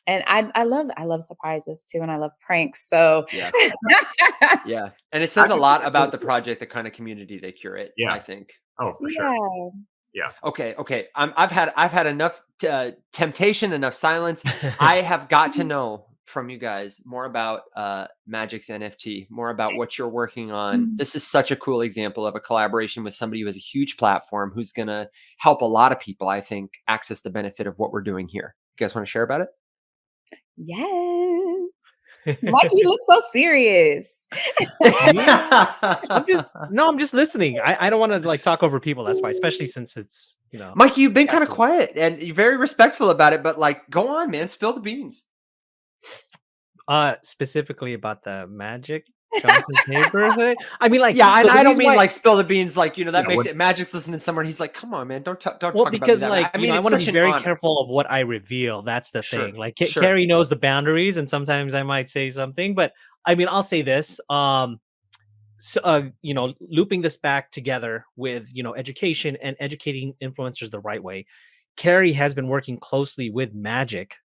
And I love surprises too, and I love pranks. So Yeah. Yeah. And it I says a think lot that's really about the cool. project, the kind of community they curate, I Yeah. think. Oh, for sure. yeah. Yeah. Okay. I've had enough temptation, enough silence. I have got to know from you guys more about Magic's NFT, more about what you're working on. Mhm. This is such a cool example of a collaboration with somebody who has a huge platform who's going to help a lot of people, I think, access the benefit of what we're doing here. You guys want to share about it? Yes. Mikey, you look so serious. Yeah. I'm just listening. I don't want to like talk over people. That's why, especially since it's, Mikey, you've been kind of casting. quiet and you're very respectful about it, but like, go on, man, spill the beans. Specifically about the Magic Johnson's neighborhood. I mean, like, Yeah, so and the I don't reason mean why, like spill the beans, like you know that Yeah. makes What it. Magic's listening to someone. He's like, "Come on, man, don't don't well, talk about me because that way." like, I mean, I it's want to be such an very honor. careful of what I reveal. That's the thing. Sure, Like, sure. Carrie knows the boundaries, and sometimes I might say something, but I mean, I'll say this. So, looping this back together with education and educating influencers the right way. Carrie has been working closely with Magic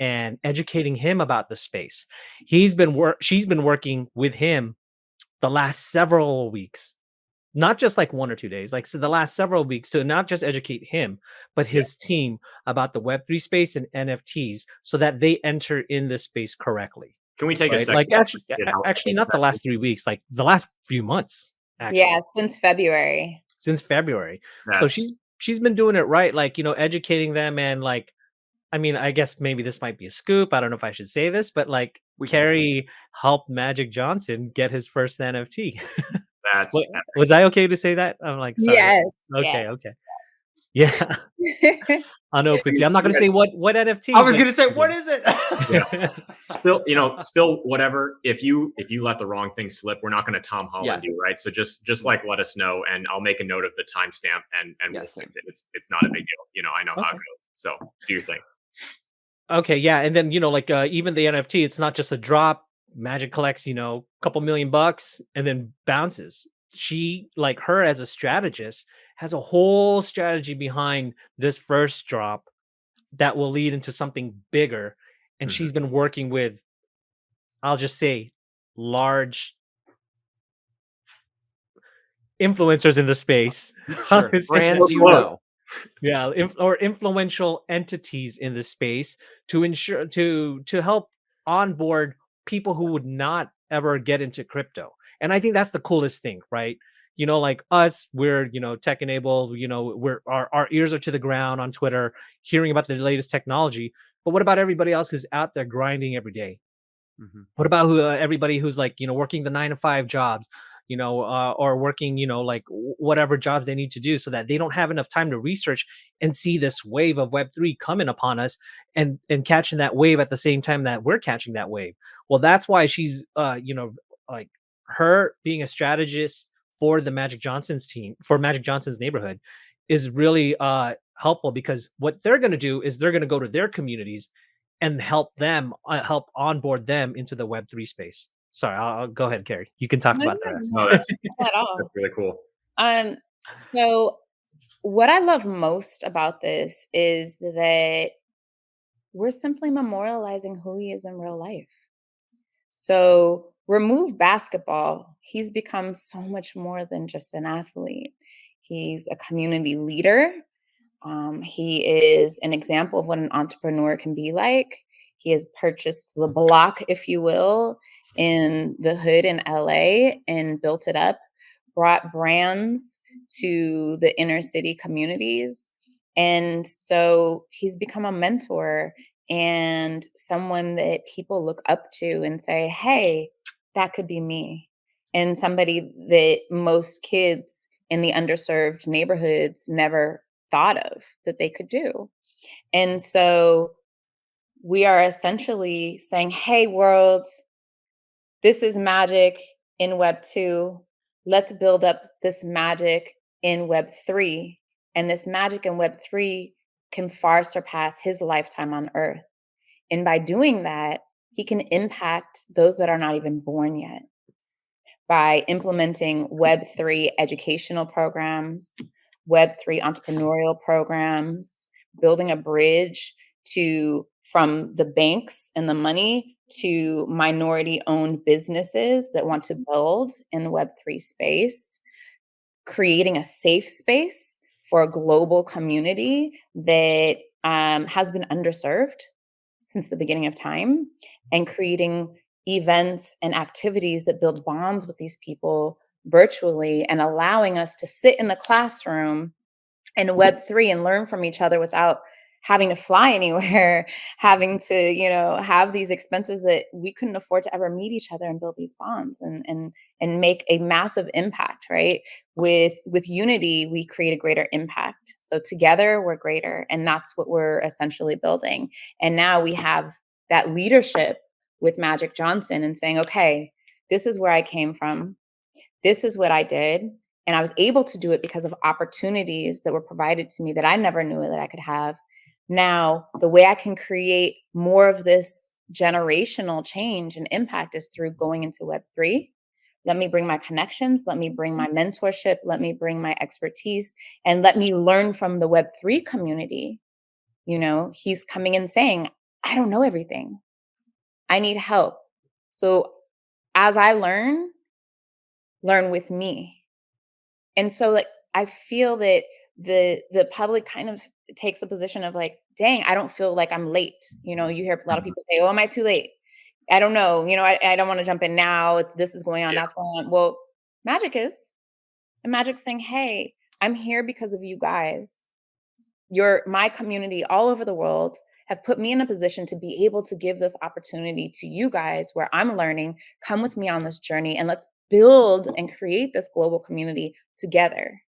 and educating him about the space. She's been working with him the last several weeks, not just like 1 or 2 days, like so the last several weeks to not just educate him, but Yeah. his team about the Web3 space and NFTs so that they enter in this space correctly. Can we take a Right. second Like to actually, appreciate how actually not the exactly? last 3 weeks, like the last few months, Yeah, actually, since February. since February. So That's she's been doing it right, like, educating them and like, I mean, I guess maybe this might be a scoop. I don't know if I should say this, but like We can say it. Carrie helped Magic Johnson get his first NFT. that's epic. Was I okay to say that? I'm like, sorry. Yes, yes. Okay, okay. Yeah. On OpenSea. I'm not You gonna guys, say what I NFT, was but gonna say, what is it? yeah. Spill whatever. If you let the wrong thing slip, we're not going to Tom Yeah, Holland you, right? So just like let us know, and I'll make a note of the timestamp, and yeah, we'll same. fix it. It's not a big deal. I know how it Okay. goes. So do your thing. Okay, yeah, and then like even the NFT, it's not just a drop. Magic collects, a couple $1,000,000 and then bounces. She, like her as a strategist, has a whole strategy behind this first drop that will lead into something bigger. And Mhm. she's been working with, I'll just say, large influencers in the space. How Sure, to say that? brands, We're you close. know. Yeah, or influential entities in the space to ensure to help onboard people who would not ever get into crypto. And I think that's the coolest thing, right? Like us, we're tech enabled. We're our ears are to the ground on Twitter, hearing about the latest technology. But what about everybody else who's out there grinding every day? Mhm. What about everybody who's like working the 9 to 5 jobs, or working like whatever jobs they need to do, so that they don't have enough time to research and see this wave of Web3 coming upon us and catching that wave at the same time that we're catching that wave. Well, that's why she's like her being a strategist for the Magic Johnson's team, for Magic Johnson's neighborhood, is really helpful, because what they're going to do is they're going to go to their communities and help onboard them into the Web3 space. Sorry, I'll go ahead, Carrie. You can talk No, about no, the rest. No, no, not at all. that's really cool. Um, so what I love most about this is that we're simply memorializing who he is in real life. So remove basketball. He's become so much more than just an athlete. He's a community leader. He is an example of what an entrepreneur can be like. He has purchased the block, if you will, in the hood in LA and built it up, brought brands to the inner city communities. And so he's become a mentor and someone that people look up to and say, hey, that could be me. And somebody that most kids in the underserved neighborhoods never thought of that they could do. And so we are essentially saying, hey, world, this is magic in Web 2. Let's build up this magic in Web 3. And this magic in Web 3 can far surpass his lifetime on Earth. And by doing that, he can impact those that are not even born yet by implementing Web3 educational programs, Web3 entrepreneurial programs, building a bridge from the banks and the money to minority-owned businesses that want to build in the Web3 space, creating a safe space for a global community that has been underserved since the beginning of time, and creating events and activities that build bonds with these people virtually and allowing us to sit in the classroom in Web3 and learn from each other without having to fly anywhere, having to, have these expenses that we couldn't afford to ever meet each other and build these bonds and make a massive impact, right? With unity, we create a greater impact. So together we're greater. And that's what we're essentially building. And now we have that leadership with Magic Johnson and saying, okay, this is where I came from. This is what I did. And I was able to do it because of opportunities that were provided to me that I never knew that I could have. Now, the way I can create more of this generational change and impact is through going into Web3. Let me bring my connections. Let me bring my mentorship. Let me bring my expertise and let me learn from the Web3 community. He's coming in saying, I don't know everything. I need help. So as I learn with me. And so like I feel that the public kind of takes a position of like, dang, I don't feel like I'm late. You hear a lot of people say, oh, am I too late? I don't know. I don't want to jump in now. This is going on, Yeah. that's going on. Well, Magic is. And Magic's saying, hey, I'm here because of you guys. My community all over the world have put me in a position to be able to give this opportunity to you guys where I'm learning. Come with me on this journey and let's build and create this global community together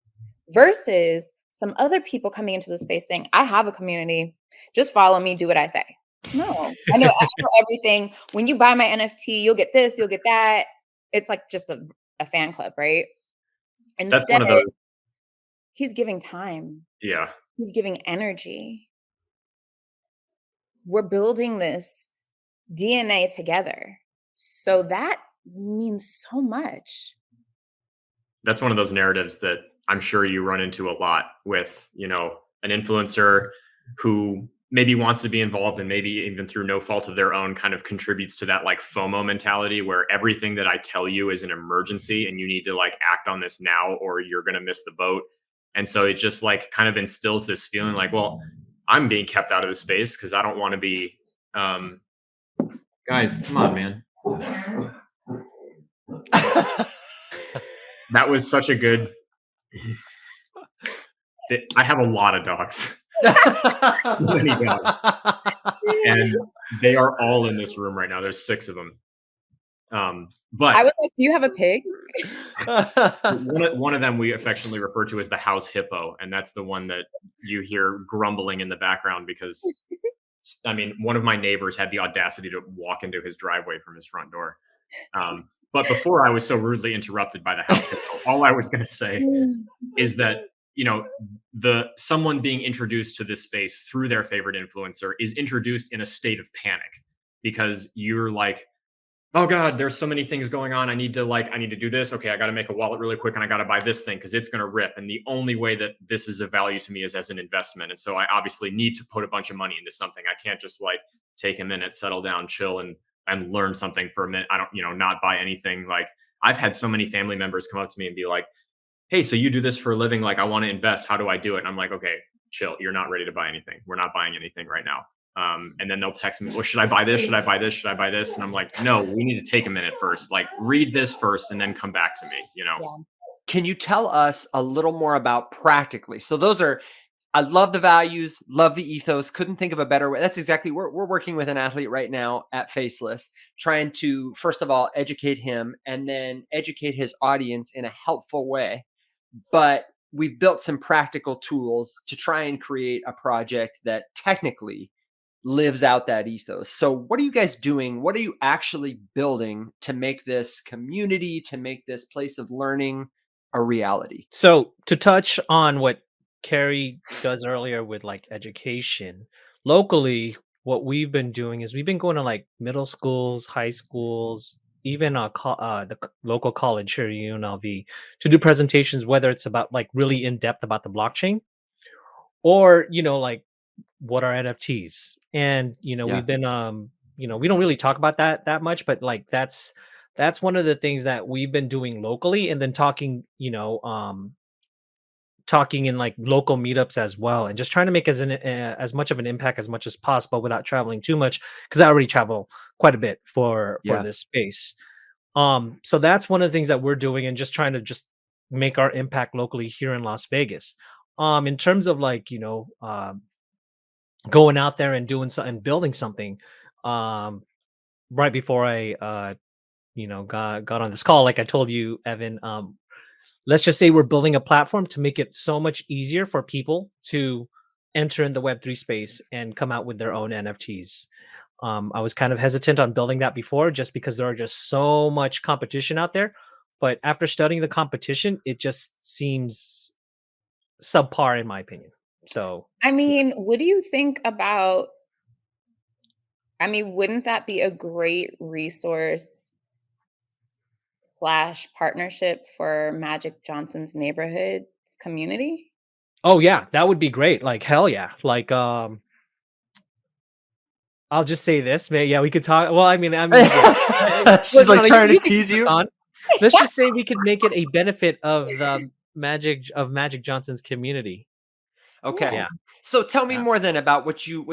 versus some other people coming into the space saying, I have a community, just follow me, do what I say. No, I know everything. When you buy my NFT, you'll get this, you'll get that. It's like just a fan club, right? That's one Instead, of those. he's giving time. Yeah. He's giving energy. We're building this DNA together. So that means so much. That's one of those narratives that I'm sure you run into a lot with, an influencer who maybe wants to be involved and maybe even through no fault of their own kind of contributes to that like FOMO mentality where everything that I tell you is an emergency and you need to like act on this now or you're going to miss the boat. And so it just like kind of instills this feeling like, well, I'm being kept out of the space because I don't want to be guys, come on, man. That was such a good. I have a lot of dogs. Many dogs. And they are all in this room right now. There's 6 of them. But I was like, do you have a pig? one of them we affectionately refer to as the house hippo. And that's the one that you hear grumbling in the background because, one of my neighbors had the audacity to walk into his driveway from his front door. But before I was so rudely interrupted by the house hippo, all I was going to say is that, someone being introduced to this space through their favorite influencer is introduced in a state of panic because you're like, oh God, there's so many things going on. I need to do this. Okay, I got to make a wallet really quick and I got to buy this thing because it's going to rip. And the only way that this is of value to me is as an investment. And so I obviously need to put a bunch of money into something. I can't just like take a minute, settle down, chill, and and learn something for a minute. I don't, not buy anything. Like, I've had so many family members come up to me and be like, hey, so you do this for a living? Like, I want to invest. How do I do it? And I'm like, okay, chill. You're not ready to buy anything. We're not buying anything right now. And then they'll text me, well, should I buy this? Should I buy this? Should I buy this? And I'm like, no, we need to take a minute first. Like, read this first and then come back to me, Yeah. Can you tell us a little more about practically? So those are, I love the values, love the ethos. Couldn't think of a better way. That's exactly, we're working with an athlete right now at Faceless, trying to, first of all, educate him and then educate his audience in a helpful way. But we've built some practical tools to try and create a project that technically lives out that ethos. So what are you guys doing? What are you actually building to make this community, to make this place of learning a reality? So to touch on what Carrie does earlier with like education, locally, what we've been doing is we've been going to like middle schools, high schools, even local college here at UNLV to do presentations, whether it's about like really in depth about the blockchain or, like what are NFTs. And, Yeah. we've been, we don't really talk about that much, but like that's one of the things that we've been doing locally and then talking, talking in like local meetups as well, and just trying to make as much of an impact as much as possible without traveling too much because I already travel quite a bit for Yeah. this space. So that's one of the things that we're doing and just trying to just make our impact locally here in Las Vegas. In terms of like, going out there and doing something, building something. Right before I got on this call, like I told you, Evan, let's just say we're building a platform to make it so much easier for people to enter in the Web3 space and come out with their own NFTs. I was kind of hesitant on building that before just because there are just so much competition out there. But after studying the competition, it just seems subpar in my opinion. So, I mean, what do you think about? I mean, wouldn't that be a great resource / partnership for Magic Johnson's neighborhoods community? oh yeah, that would be great. Like hell yeah. Like I'll just say this, man. Yeah, we could talk. Well, yeah. She's like trying to You can keep tease this you. on. Let's just say we could make it a benefit of the Magic Johnson's community. Okay. Yeah. So tell me Yeah. more then about what you,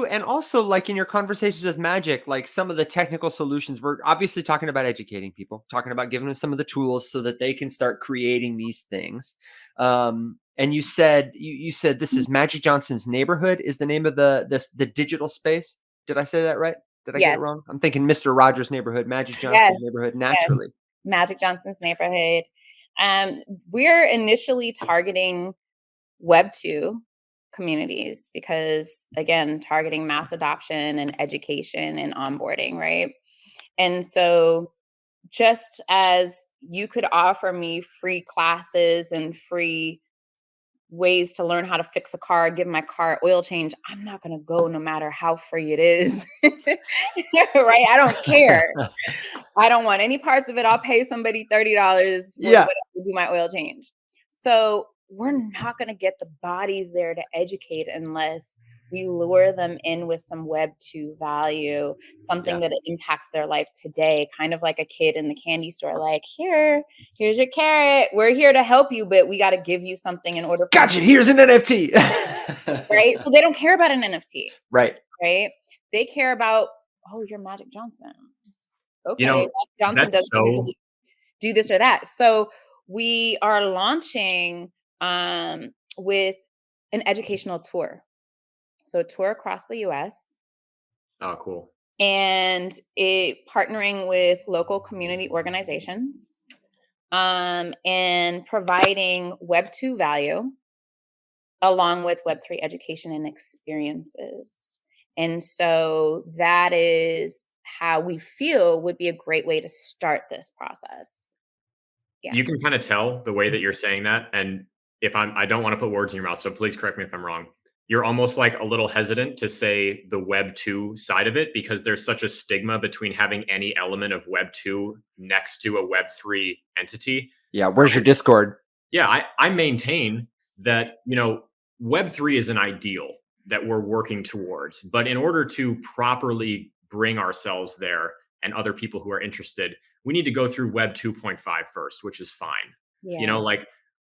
and also like in your conversations with Magic, like some of the technical solutions. We're obviously talking about educating people, talking about giving them some of the tools so that they can start creating these things. And you said this is Magic Johnson's neighborhood is the name of the digital space. Did I say that right? Did I get it Yes. wrong? I'm thinking Mr. Rogers' neighborhood, Magic Yes. Johnson's neighborhood, Yes. naturally. Magic Johnson's neighborhood. We're initially targeting Web 2 communities because, again, targeting mass adoption and education and onboarding, right? And so just as you could offer me free classes and free ways to learn how to fix a car, give my car oil change, I'm not going to go no matter how free it is. Right? I don't care. I don't want any parts of it. I'll pay somebody $30 for Yeah. whatever to do my oil change. So we're not going to get the bodies there to educate unless we lure them in with some Web 2 value, something that impacts their life today, kind of like a kid in the candy store, like, here's your carrot. We're here to help you, but we got to give you something in order. Gotcha. Here's an NFT. Right? So they don't care about an NFT. Right. Right? They care about, oh, you're Magic Johnson. Okay, Magic Johnson that's doesn't usually do this or that. So we are launching with an educational tour. So a tour across the US. Oh, cool. And partnering with local community organizations and providing Web 2 value along with Web 3 education and experiences. And so that is how we feel would be a great way to start this process. Yeah. You can kind of tell the way that you're saying that. And I don't want to put words in your mouth, so please correct me if I'm wrong. You're almost like a little hesitant to say the Web 2 side of it because there's such a stigma between having any element of Web 2 next to a Web 3 entity. Yeah. Where's your Discord? Yeah, I maintain that, Web 3 is an ideal that we're working towards. But in order to properly bring ourselves there and other people who are interested, we need to go through Web 2.5 first, which is fine. You Yeah. know, like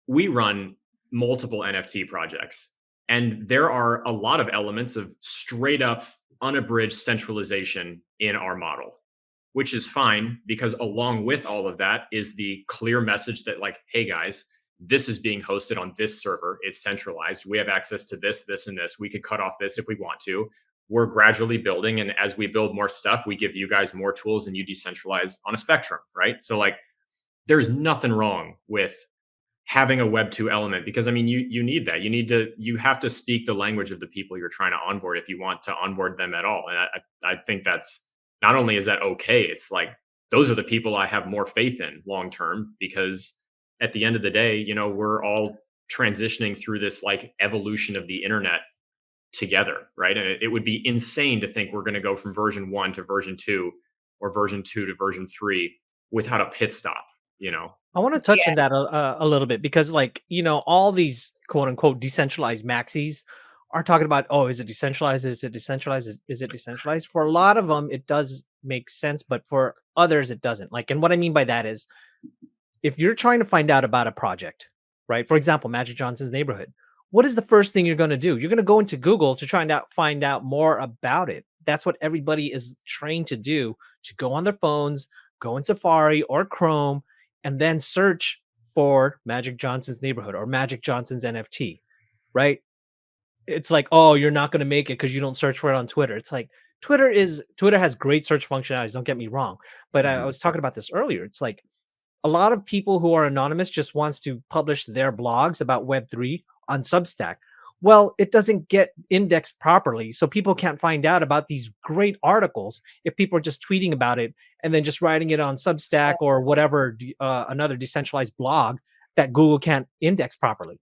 we run multiple NFT projects, and there are a lot of elements of straight up unabridged centralization in our model, which is fine because along with all of that is the clear message that, like, hey guys, this is being hosted on this server. It's centralized. We have access to this, this, and this. We could cut off this if we want to. We're gradually building. And as we build more stuff, we give you guys more tools and you decentralize on a spectrum, right? So, like, there's nothing wrong with having a Web 2 element because, I mean, you need that. You have to speak the language of the people you're trying to onboard if you want to onboard them at all. And I think that's, not only is that okay, it's like those are the people I have more faith in long term, because at the end of the day, you know, we're all transitioning through this like evolution of the internet together, right? And it would be insane to think we're going to go from version 1 to version 2 or version 2 to version 3 without a pit stop, you know. I want to touch Yeah. on that a little bit because, like, you know, all these quote unquote decentralized maxis are talking about, oh, is it decentralized? Is it decentralized? Is it decentralized? For a lot of them, it does make sense, but for others, it doesn't. Like, and what I mean by that is, if you're trying to find out about a project, right? For example, Magic Johnson's Neighborhood. What is the first thing you're going to do? You're going to go into Google to try and find out more about it. That's what everybody is trained to do, to go on their phones, go in Safari or Chrome, and then search for Magic Johnson's Neighborhood or Magic Johnson's NFT, right? It's like, oh, you're not going to make it because you don't search for it on Twitter. It's like Twitter has great search functionalities. Don't get me wrong, but I was talking about this earlier. It's like a lot of people who are anonymous just wants to publish their blogs about Web3 on Substack. Well, it doesn't get indexed properly, so people can't find out about these great articles if people are just tweeting about it and then just writing it on Substack or whatever another decentralized blog that Google can't index properly.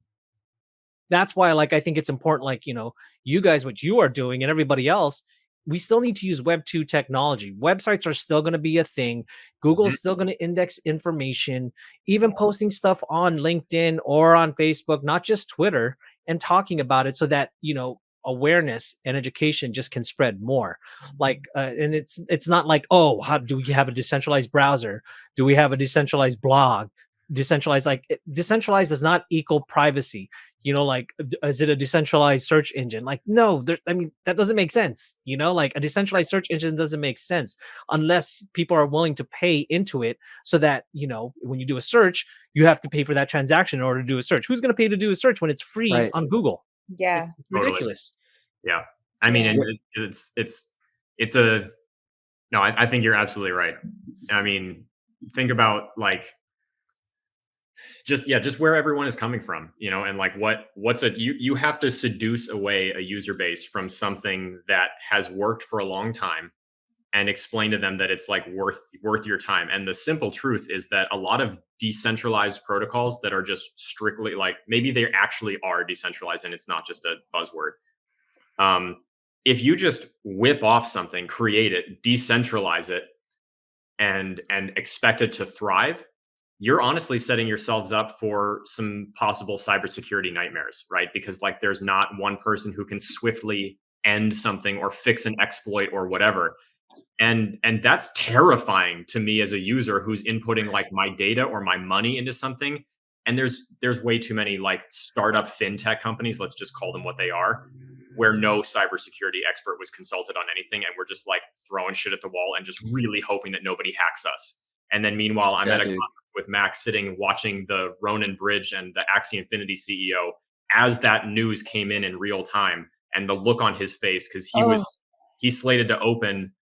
That's why, like, I think it's important, like, you know, you guys, what you are doing and everybody else, we still need to use Web 2 technology. Websites are still going to be a thing. Google's still going to index information, even posting stuff on LinkedIn or on Facebook, not just Twitter, and talking about it so that, you know, awareness and education just can spread more. Like, and it's not like, oh, how do we have a decentralized browser? Do we have a decentralized blog? Decentralized, like, decentralized does not equal privacy. You know, like, is it a decentralized search engine? Like, no, I mean, that doesn't make sense. You know, like a decentralized search engine doesn't make sense unless people are willing to pay into it so that, you know, when you do a search, you have to pay for that transaction in order to do a search. Who's going to pay to do a search when it's free Right. on Google? Yeah. It's Totally. ridiculous. Yeah. I mean, Yeah. and it's a, no, I think you're absolutely right. I mean, think about like, just where everyone is coming from, you know, and like you have to seduce away a user base from something that has worked for a long time and explain to them that it's like worth your time. And the simple truth is that a lot of decentralized protocols that are just strictly like, maybe they actually are decentralized and it's not just a buzzword. If you just whip off something, create it, decentralize it, and expect it to thrive, you're honestly setting yourselves up for some possible cybersecurity nightmares, right? Because like there's not one person who can swiftly end something or fix an exploit or whatever. And that's terrifying to me as a user who's inputting like my data or my money into something. And there's way too many like startup fintech companies, let's just call them what they are, where no cybersecurity expert was consulted on anything, and we're just like throwing shit at the wall and just really hoping that nobody hacks us. And then meanwhile, I'm at a conference with Max sitting watching the Ronin Bridge and the Axie Infinity CEO as that news came in real time, and the look on his face because he's slated to open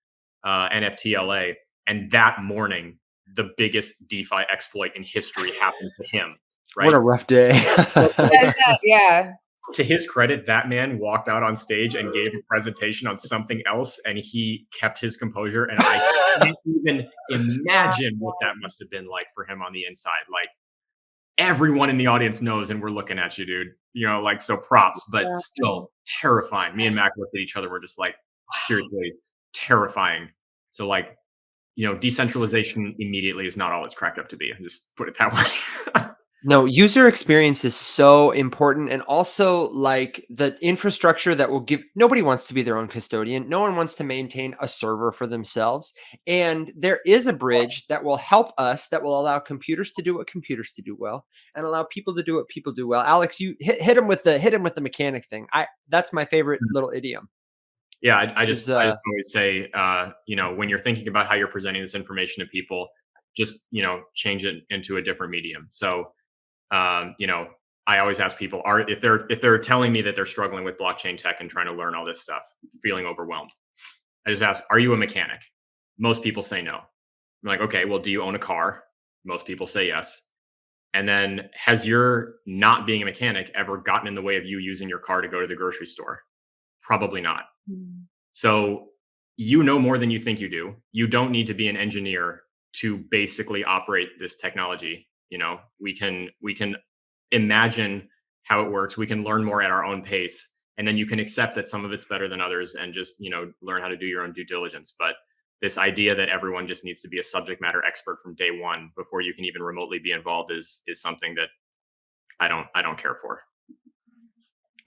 NFTLA, and that morning the biggest DeFi exploit in history happened to him. Right? What a rough day. Yeah. To his credit, that man walked out on stage and gave a presentation on something else, and he kept his composure. And I can't even imagine what that must have been like for him on the inside. Like everyone in the audience knows, and we're looking at you, dude. You know, like, so props, but still terrifying. Me and Mac looked at each other. We're just like, seriously, terrifying. So like, you know, decentralization immediately is not all it's cracked up to be. I'll just put it that way. No, user experience is so important. And also like the infrastructure that will give, nobody wants to be their own custodian. No one wants to maintain a server for themselves. And there is a bridge that will help us, that will allow computers to do what computers to do well and allow people to do what people do well. Alex, you hit him with the mechanic thing. That's my favorite little idiom. Yeah, I Is just always say, when you're thinking about how you're presenting this information to people, just change it into a different medium. So, I always ask people, if they're telling me that they're struggling with blockchain tech and trying to learn all this stuff, feeling overwhelmed, I just ask, are you a mechanic? Most people say no. I'm like, okay, well, do you own a car? Most people say yes. And then, has your not being a mechanic ever gotten in the way of you using your car to go to the grocery store? Probably not. Mm. So you know more than you think you do. You don't need to be an engineer to basically operate this technology. We can imagine how it works. We can learn more at our own pace. And then you can accept that some of it's better than others and just, learn how to do your own due diligence. But this idea that everyone just needs to be a subject matter expert from day one before you can even remotely be involved is something that I don't care for.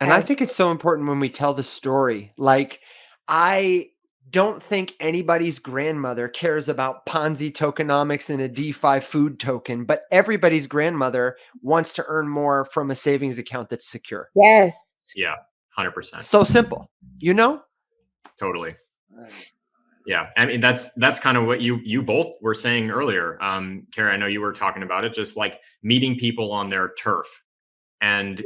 And I think it's so important when we tell the story. Like, I don't think anybody's grandmother cares about Ponzi tokenomics and a DeFi food token, but everybody's grandmother wants to earn more from a savings account that's secure. Yes. Yeah, 100%. So simple, Totally. Yeah, I mean that's kind of what you both were saying earlier. Carrie, I know you were talking about it, just like meeting people on their turf. And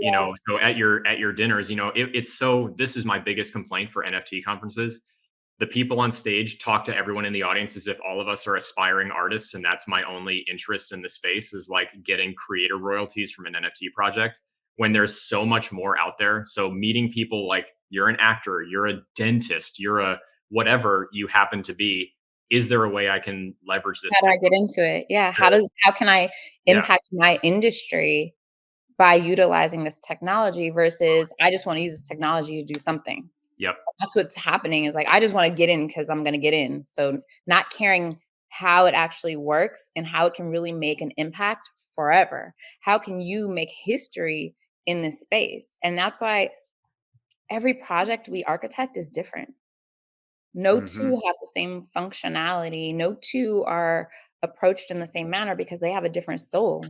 so at your dinners, it's so, this is my biggest complaint for NFT conferences. The people on stage talk to everyone in the audience as if all of us are aspiring artists, and that's my only interest in the space, is like getting creator royalties from an NFT project, when there's so much more out there. So meeting people, like, you're an actor, you're a dentist, you're a whatever you happen to be. Is there a way I can leverage this? How do I get into it? Yeah. How can I Yeah. impact my industry by utilizing this technology versus I just want to use this technology to do something? Yep. That's what's happening, is like, I just want to get in because I'm going to get in. So not caring how it actually works and how it can really make an impact forever. How can you make history in this space? And that's why every project we architect is different. No Mhm. two have the same functionality. No two are approached in the same manner because they have a different soul.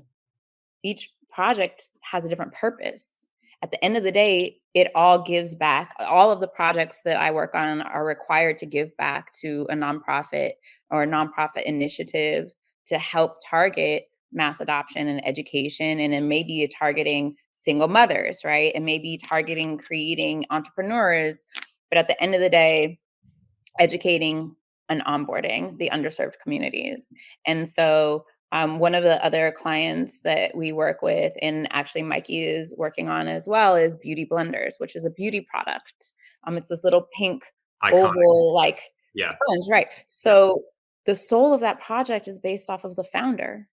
Each project has a different purpose. At the end of the day, it all gives back. All of the projects that I work on are required to give back to a nonprofit or a nonprofit initiative to help target mass adoption and education. And it may be targeting single mothers, right? It may be targeting creating entrepreneurs. But at the end of the day, educating and onboarding the underserved communities. And so one of the other clients that we work with, and actually Mikee is working on as well, is Beauty Blenders, which is a beauty product. It's this little pink Iconic. oval like Yeah. sponge, right? So the soul of that project is based off of the founder,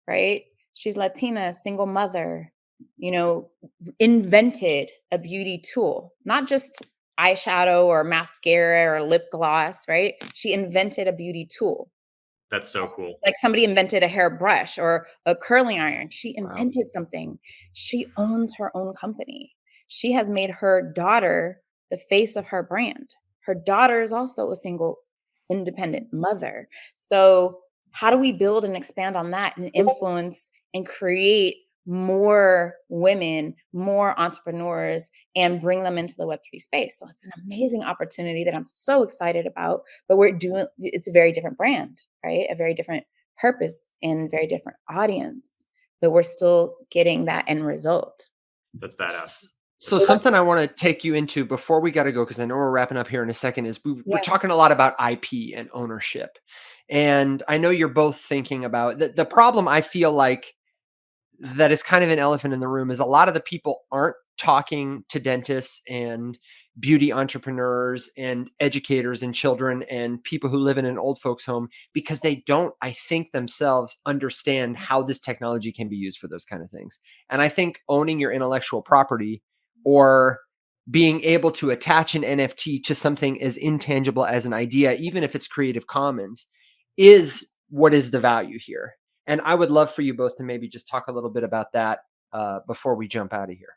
right? She's Latina, single mother, invented a beauty tool, not just eyeshadow or mascara or lip gloss, right? She invented a beauty tool. That's so cool. Like somebody invented a hairbrush or a curling iron. She Wow. invented something. She owns her own company. She has made her daughter the face of her brand. Her daughter is also a single independent mother. So how do we build and expand on that and influence and create more women, more entrepreneurs, and bring them into the Web3 space? So it's an amazing opportunity that I'm so excited about, but it's a very different brand, right? A very different purpose and very different audience, but we're still getting that end result. That's badass. So something I want to take you into before we got to go, because I know we're wrapping up here in a second, is we're Yeah. talking a lot about IP and ownership. And I know you're both thinking about the problem. I feel like that is kind of an elephant in the room is a lot of the people aren't talking to dentists and beauty entrepreneurs and educators and children and people who live in an old folks home because they don't, I think, themselves understand how this technology can be used for those kind of things. And I think owning your intellectual property or being able to attach an NFT to something as intangible as an idea, even if it's Creative Commons, is what is the value here. And I would love for you both to maybe just talk a little bit about that before we jump out of here.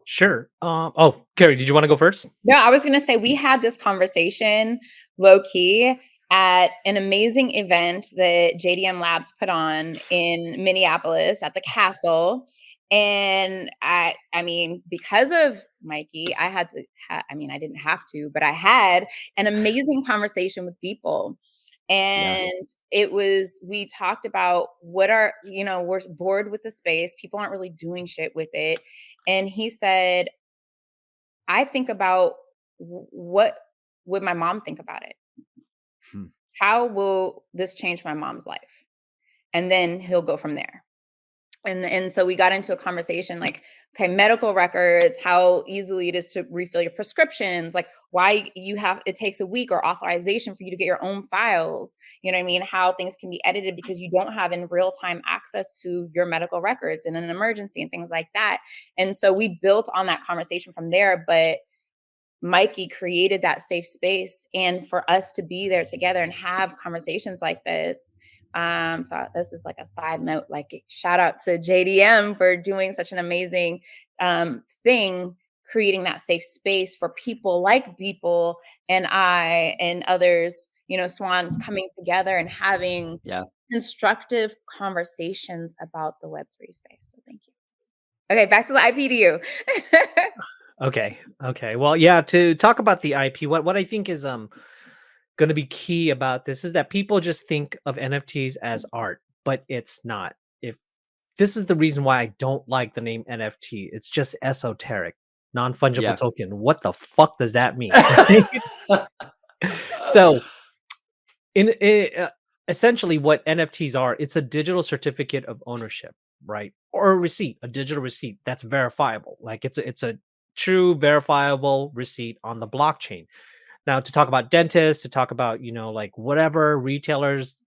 Sure. Oh, Carrie, did you want to go first? No, I was going to say we had this conversation low key at an amazing event that JDM Labs put on in Minneapolis at the castle. And I mean, because of Mikee, I had to, I mean, I didn't have to, but I had an amazing conversation with people. Yeah. And it was, we talked about what are, we're bored with the space. People aren't really doing shit with it. And he said, I think about what would my mom think about it? Hmm. How will this change my mom's life? And then he'll go from there. And so we got into a conversation like, okay, medical records, how easily it is to refill your prescriptions, like why it takes a week or authorization for you to get your own files. You know what I mean? How things can be edited because you don't have in real time access to your medical records in an emergency and things like that. And so we built on that conversation from there. But Mikee created that safe space and for us to be there together and have conversations like this. So this is like a side note, like shout out to JDM for doing such an amazing thing, creating that safe space for people like Beeple and I and others, Swan coming together and having constructive conversations about the Web3 space. So thank you. Okay, back to the IP to you. Okay. Okay. Well, yeah, to talk about the IP, what I think is going to be key about this is that people just think of NFTs as art, but it's not. If this is the reason why I don't like the name NFT, it's just esoteric, non-fungible token. What the fuck does that mean? So, essentially what NFTs are, it's a digital certificate of ownership, right? Or a receipt, a digital receipt that's verifiable. Like it's a true verifiable receipt on the blockchain. Now, to talk about dentists, to talk about, like whatever retailers,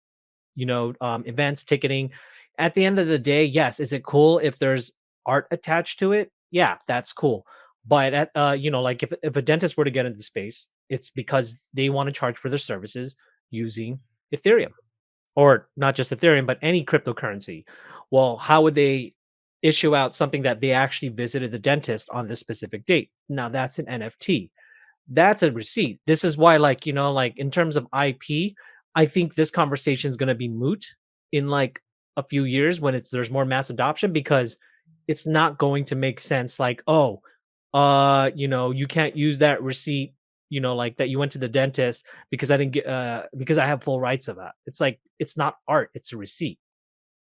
events, ticketing, at the end of the day, yes, is it cool if there's art attached to it? Yeah, that's cool. But like if a dentist were to get into space, it's because they want to charge for their services using Ethereum, or not just Ethereum, but any cryptocurrency. Well, how would they issue out something that they actually visited the dentist on this specific date? Now that's an NFT. That's a receipt. This is why, like, like in terms of IP, I think this conversation is going to be moot in like a few years when there's more mass adoption, because it's not going to make sense. Like, oh, you can't use that receipt, like that you went to the dentist because I didn't get, because I have full rights of that. It's like, it's not art, it's a receipt.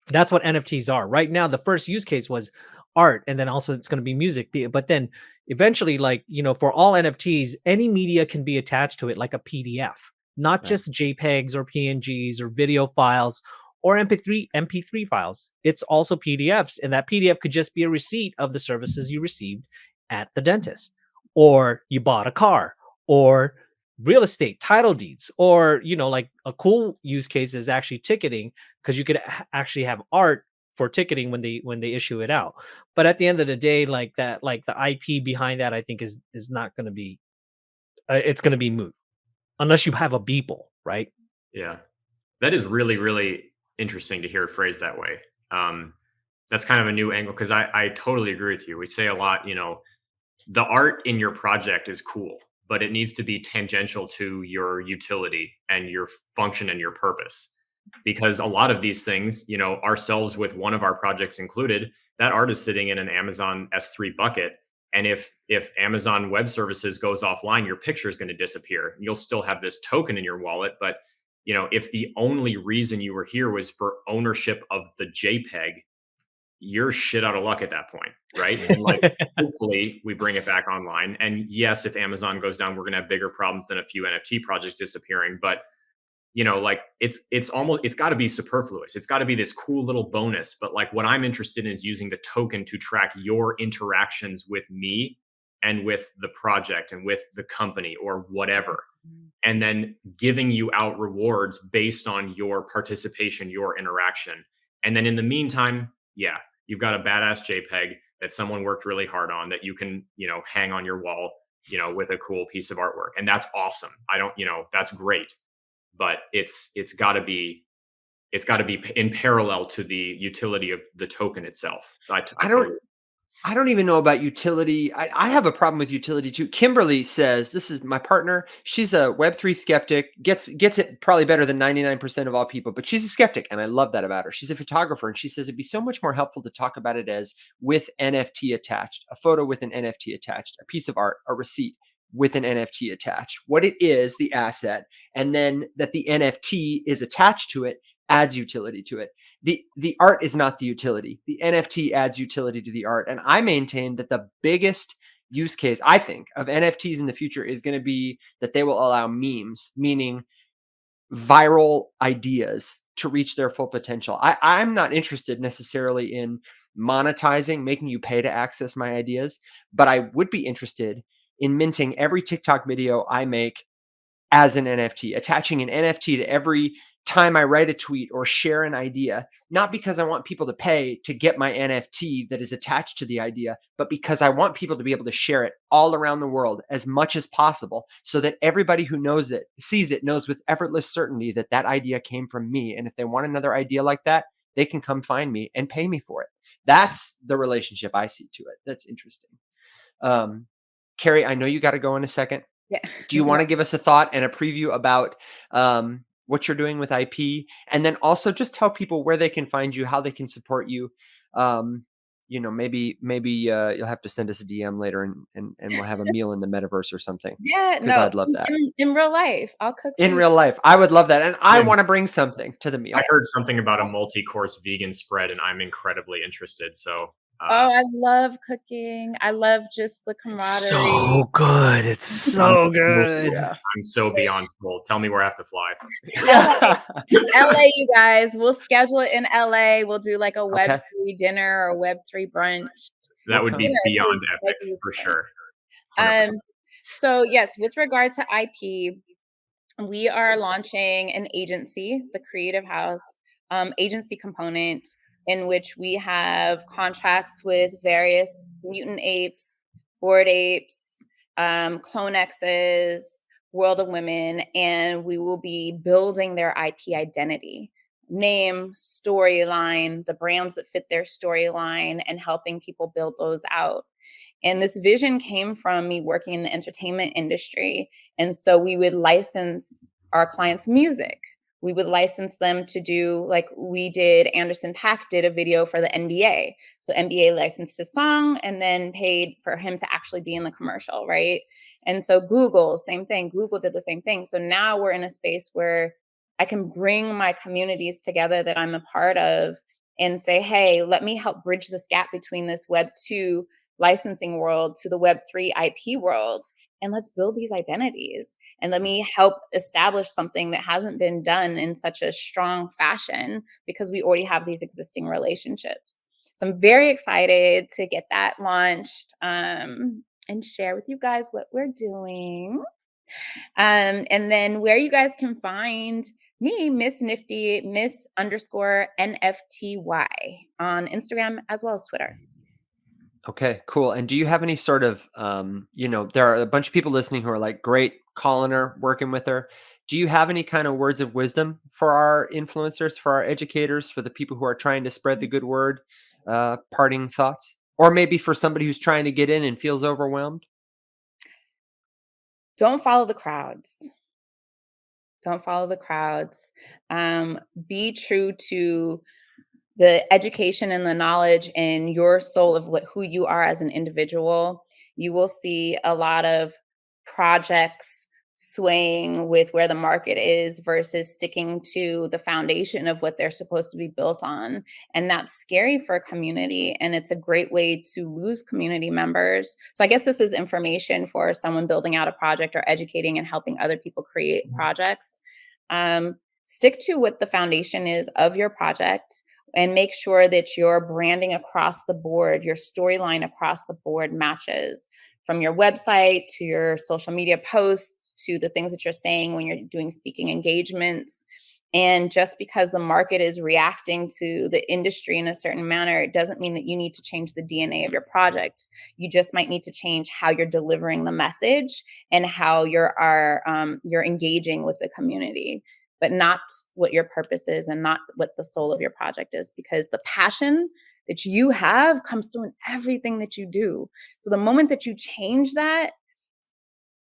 That's what NFTs are. Right now, the first use case was art, and then also it's going to be music. But then eventually, like, for all NFTs, any media can be attached to it, like a PDF, not just JPEGs or PNGs or video files or MP3 files. It's also PDFs, and that PDF could just be a receipt of the services you received at the dentist, or you bought a car, or real estate title deeds, or like a cool use case is actually ticketing, because you could actually have art for ticketing when they issue it out. But at the end of the day, like that, like the IP behind that, I think is not going to be, it's going to be moot unless you have a Beeple, right? Yeah, that is really, really interesting to hear it phrased that way. That's kind of a new angle, because I totally agree with you. We say a lot, the art in your project is cool, but it needs to be tangential to your utility and your function and your purpose. Because a lot of these things, ourselves with one of our projects included, that art is sitting in an Amazon S3 bucket. And if Amazon Web Services goes offline, your picture is going to disappear. You'll still have this token in your wallet, but if the only reason you were here was for ownership of the JPEG, you're shit out of luck at that point, right? And like, hopefully we bring it back online. And yes, if Amazon goes down, we're going to have bigger problems than a few NFT projects disappearing. But like it's got to be superfluous. It's got to be this cool little bonus. But like, what I'm interested in is using the token to track your interactions with me and with the project and with the company or whatever, and then giving you out rewards based on your participation, your interaction. And then in the meantime, yeah, you've got a badass JPEG that someone worked really hard on that you can, hang on your wall, with a cool piece of artwork. And that's awesome. That's great. But it's got to be it's got to be in parallel to the utility of the token itself. So I don't even know about utility. I have a problem with utility too. Kimberly says, this is my partner. She's a Web3 skeptic, gets it probably better than 99% of all people, but she's a skeptic. And I love that about her. She's a photographer. And she says it'd be so much more helpful to talk about it as with NFT attached, a photo with an NFT attached, a piece of art, a receipt with an NFT attached, what it is, the asset, and then that the NFT is attached to it adds utility to it. The art is not the utility. The NFT adds utility to the art. And I maintain that the biggest use case, I think, of NFTs in the future is going to be that they will allow memes, meaning viral ideas, to reach their full potential. I'm not interested necessarily in monetizing, making you pay to access my ideas, but I would be interested in minting every TikTok video I make as an NFT, attaching an NFT to every time I write a tweet or share an idea, not because I want people to pay to get my NFT that is attached to the idea, but because I want people to be able to share it all around the world as much as possible so that everybody who knows it, sees it, knows with effortless certainty that that idea came from me. And if they want another idea like that, they can come find me and pay me for it. That's the relationship I see to it. That's interesting. Carrie, I know you got to go in a second. Yeah. Do you want to give us a thought and a preview about what you're doing with IP, and then also just tell people where they can find you, how they can support you? Maybe you'll have to send us a DM later, and we'll have a meal in the metaverse or something. Yeah, because no, I'd love that. in real life, I'll cook for In you. real life, I would love that, and I Yeah. want to bring something to the meal. I heard something about a multi-course vegan spread, and I'm incredibly interested. So Oh, I love cooking. I love just the camaraderie. good. It's so good. Yeah. I'm so beyond sold. Tell me where I have to fly. Yeah. LA, you guys. We'll schedule it in LA. We'll do like a Okay. Web3 dinner or Web3 brunch. That would be Dinner, beyond please, epic please. for sure. 100%. So yes, with regard to IP, we are launching an agency, the Creative House agency component, in which we have contracts with various mutant apes, bored apes, clone X's, World of Women, and we will be building their IP identity, name, storyline, the brands that fit their storyline, and helping people build those out. And this vision came from me working in the entertainment industry. And so we would license our clients' music. We would license them to do, like we did, Anderson .Paak did a video for the NBA. So NBA licensed his song and then paid for him to actually be in the commercial, right? And so Google, same thing. Google did the same thing. So now we're in a space where I can bring my communities together that I'm a part of and say, hey, let me help bridge this gap between this Web 2 licensing world to the Web3 IP world. And let's build these identities. And let me help establish something that hasn't been done in such a strong fashion because we already have these existing relationships. So I'm very excited to get that launched and share with you guys what we're doing. And then where you guys can find me, MsNFTy, Miss_NFTY on Instagram as well as Twitter. Okay, cool. And do you have any sort of, there are a bunch of people listening who are like, great, calling her, working with her. Do you have any kind of words of wisdom for our influencers, for our educators, for the people who are trying to spread the good word, parting thoughts? Or maybe for somebody who's trying to get in and feels overwhelmed? Don't follow the crowds. Don't follow the crowds. Be true to the education and the knowledge and your soul of who you are as an individual. You will see a lot of projects swaying with where the market is versus sticking to the foundation of what they're supposed to be built on. And that's scary for a community. And it's a great way to lose community members. So I guess this is information for someone building out a project or educating and helping other people create projects. Stick to what the foundation is of your project and make sure that your branding across the board, your storyline across the board matches, from your website to your social media posts to the things that you're saying when you're doing speaking engagements. And just because the market is reacting to the industry in a certain manner, it doesn't mean that you need to change the DNA of your project. You just might need to change how you're delivering the message and how you're engaging with the community. but not what your purpose is and not what the soul of your project is, because the passion that you have comes through in everything that you do. So the moment that you change that,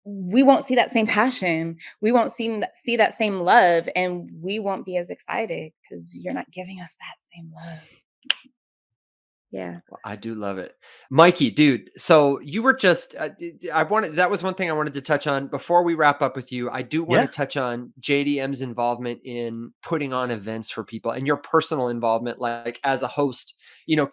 we won't see that same passion. We won't see that same love, and we won't be as excited because you're not giving us that same love. Yeah. Well, I do love it. Mikee, dude. So you were just, that was one thing I wanted to touch on before we wrap up with you. I do want to Yeah. touch on JDM's involvement in putting on events for people and your personal involvement, like as a host.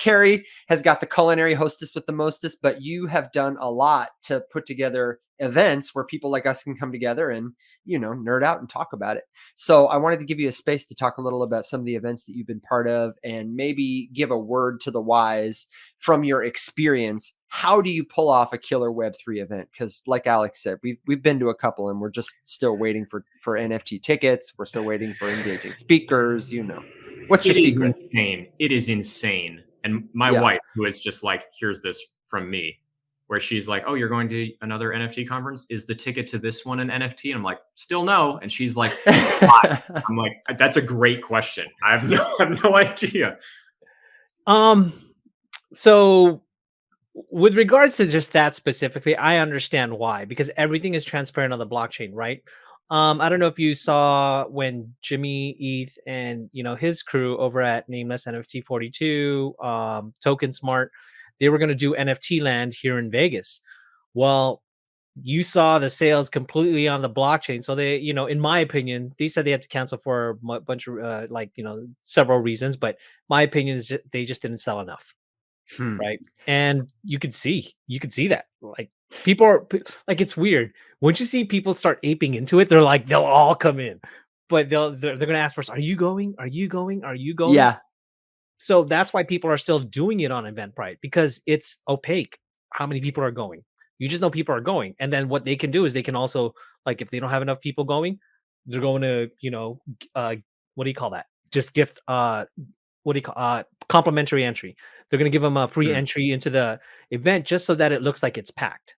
Carrie has got the culinary hostess with the mostest, but you have done a lot to put together events where people like us can come together and, nerd out and talk about it. So I wanted to give you a space to talk a little about some of the events that you've been part of and maybe give a word to the wise from your experience. How do you pull off a killer Web3 event? Because like Alex said, we've been to a couple and we're just still waiting for NFT tickets. We're still waiting for engaging speakers. What's your It is secret? insane. It is insane. And my Yeah. wife, who is just like, here's this from me, where she's like, oh, you're going to another NFT conference? Is the ticket to this one an NFT? And I'm like, still no. And she's like, why? I'm like, that's a great question. I have no idea. So with regards to just that specifically, I understand why, because everything is transparent on the blockchain, right? I don't know if you saw when Jimmy ETH and his crew over at Nameless NFT 42, Token Smart, they were going to do NFT land here in Vegas. Well, you saw the sales completely on the blockchain. So they, in my opinion, they said they had to cancel for a bunch of several reasons, but my opinion is they just didn't sell enough. Hmm. Right. And you could see that like people are like, it's weird. Once you see people start aping into it, they'll all come in, but they're going to ask first, are you going? Are you going? Are you going? Yeah. So that's why people are still doing it on Eventbrite, because it's opaque how many people are going. You just know people are going. And then what they can do is they can also, like, if they don't have enough people going, they're going to, what do you call that? Just gift, what do you call, complimentary entry. They're going to give them a free Hmm. entry into the event just so that it looks like it's packed.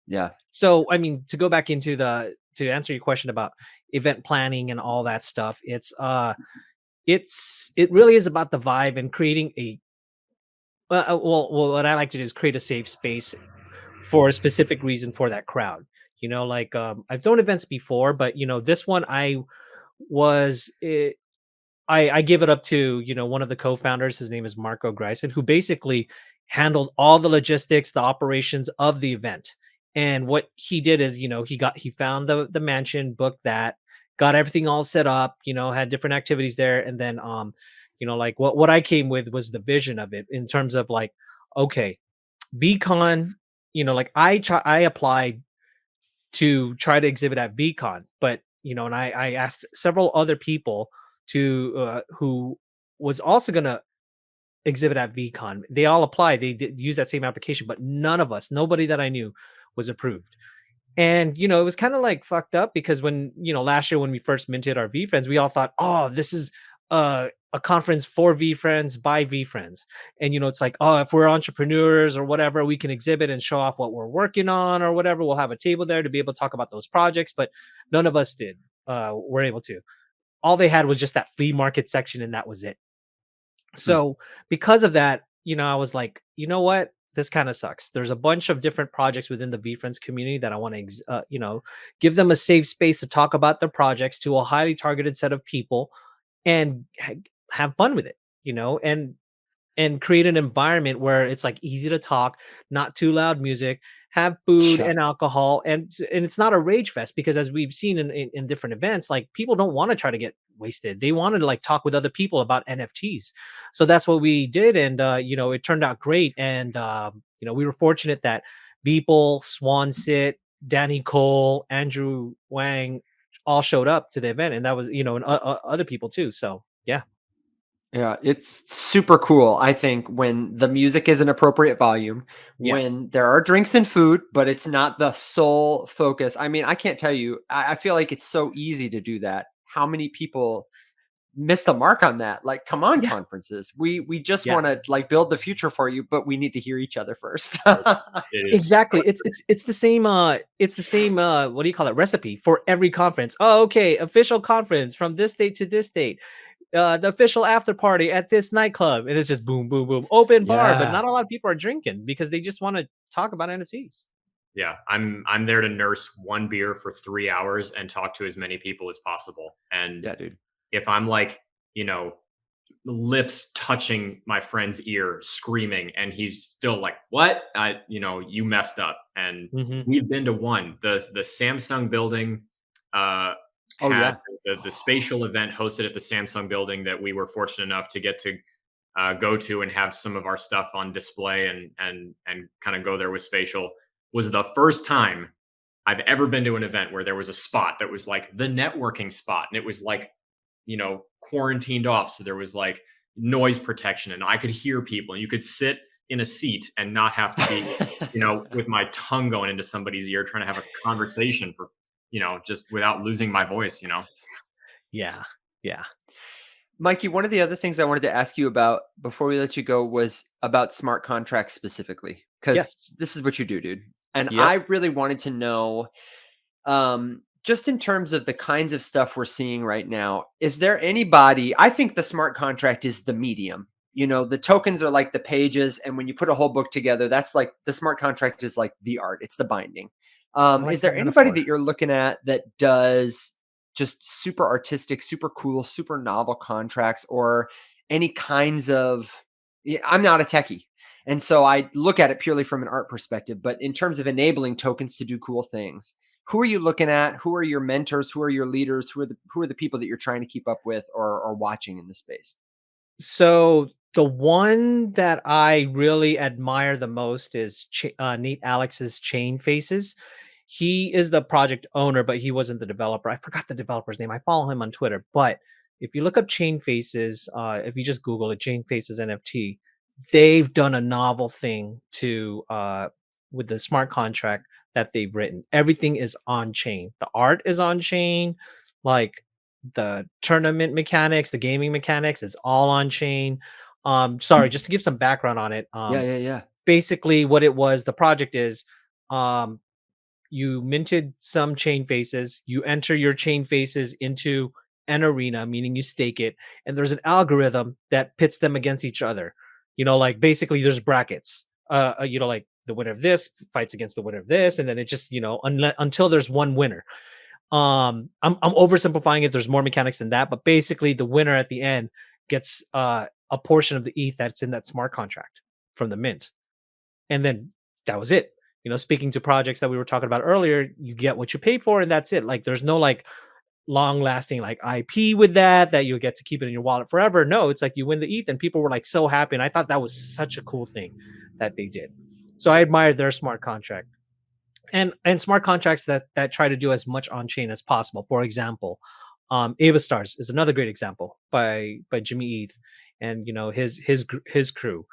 Yeah. So, I mean, to go back into to answer your question about event planning and all that stuff, it really is about the vibe and creating a what I like to do is create a safe space for a specific reason for that crowd. I've done events before, but this one was it, I give it up to one of the co-founders. His name is Marco Greisen, who basically handled all the logistics, the operations of the event. And what he did is, he found the mansion, booked that, got everything all set up, had different activities there, and then like what I came with was the vision of it in terms of like, okay, VCon, like I applied to try to exhibit at VCon, but and I asked several other people to who was also going to exhibit at VCon. They all applied. They did use that same application, but nobody that I knew was approved. And it was kind of like fucked up because when last year when we first minted our V friends, we all thought, oh, this is a conference for V friends by V friends. And it's like, oh, if we're entrepreneurs or whatever, we can exhibit and show off what we're working on or whatever. We'll have a table there to be able to talk about those projects, but none of us did. Were able to. All they had was just that flea market section, and that was it. Hmm. So because of that, I was like, you know what? This kind of sucks. There's a bunch of different projects within the VFriends community that I want to, give them a safe space to talk about their projects to a highly targeted set of people and have fun with it, and create an environment where it's like easy to talk, not too loud music, have food Yeah. and alcohol, and it's not a rage fest because as we've seen in different events, like people don't want to try to get wasted. They wanted to like talk with other people about NFTs. So that's what we did, and it turned out great. And we were fortunate that Beeple, Swan Sit, Danny Cole, Andrew Wang all showed up to the event, and that was and other people too. So yeah. Yeah, it's super cool. I think when the music is an appropriate volume, Yeah. when there are drinks and food, but it's not the sole focus. I mean, I can't tell you, I feel like it's so easy to do that. How many people missed the mark on that. Like, come on, Yeah. conferences. We just Yeah. want to like build the future for you, but we need to hear each other first. It is. Exactly. It's the same what do you call it, recipe for every conference. Oh, okay, official conference from this date to this date. The official after party at this nightclub. And it's just boom, boom, boom. Open bar, but Yeah. not a lot of people are drinking because they just want to talk about NFTs. Yeah, I'm there to nurse one beer for 3 hours and talk to as many people as possible. And Yeah, dude. if I'm like, you know, lips touching my friend's ear, screaming, and he's still like, "What? You messed up." And Mhm. we've been to one. The Samsung building uh, Oh had yeah. the spatial event hosted at the Samsung building that we were fortunate enough to get to go to and have some of our stuff on display and kind of go there with spatial. Was the first time I've ever been to an event where there was a spot that was like the networking spot, and it was like, quarantined off. So there was like noise protection and I could hear people, and you could sit in a seat and not have to be, with my tongue going into somebody's ear trying to have a conversation for, just without losing my voice. Yeah. Yeah. Mikey, one of the other things I wanted to ask you about before we let you go was about smart contracts specifically, because Yes. this is what you do, dude. And I Yep. really wanted to know, just in terms of the kinds of stuff we're seeing right now, is there anybody? I think the smart contract is the medium. The tokens are like the pages, and when you put a whole book together, that's like the smart contract is like the art, it's the binding. I Is like there that anybody metaphor. that you're looking at that does just super artistic, super cool, super novel contracts, or any kinds of? Yeah, I'm not a techie. And so I look at it purely from an art perspective, but in terms of enabling tokens to do cool things, who are you looking at? Who are your mentors? Who are your leaders? Who are the people that you're trying to keep up with or watching in the space? So the one that I really admire the most is Nate Alex's Chainfaces. He is the project owner, but he wasn't the developer. I forgot the developer's name. I follow him on Twitter. But if you look up Chainfaces, if you just Google it, Chainfaces NFT, they've done a novel thing to with the smart contract that they've written. Everything is on chain. The art is on chain. Like the tournament mechanics, the gaming mechanics, is all on chain. Sorry, just to give some background on it. Yeah, yeah, yeah. Basically, what it was, the project is, um, you minted some chain faces, you enter your chain faces into an arena, meaning you stake it, and there's an algorithm that pits them against each other. Like basically there's brackets. Like the winner of this fights against the winner of this, and then it just, until there's one winner. I'm oversimplifying it. There's more mechanics than that, but basically the winner at the end gets a portion of the ETH that's in that smart contract from the mint. And then that was it. Speaking to projects that we were talking about earlier, you get what you pay for, and that's it. Like there's no like long lasting like IP with that you get to keep it in your wallet forever. No, it's like you win the ETH, and people were like so happy. And I thought that was such a cool thing that they did. So I admired their smart contract and smart contracts that try to do as much on chain as possible. For example, Ava Stars is another great example by Jimmy Eth and his crew.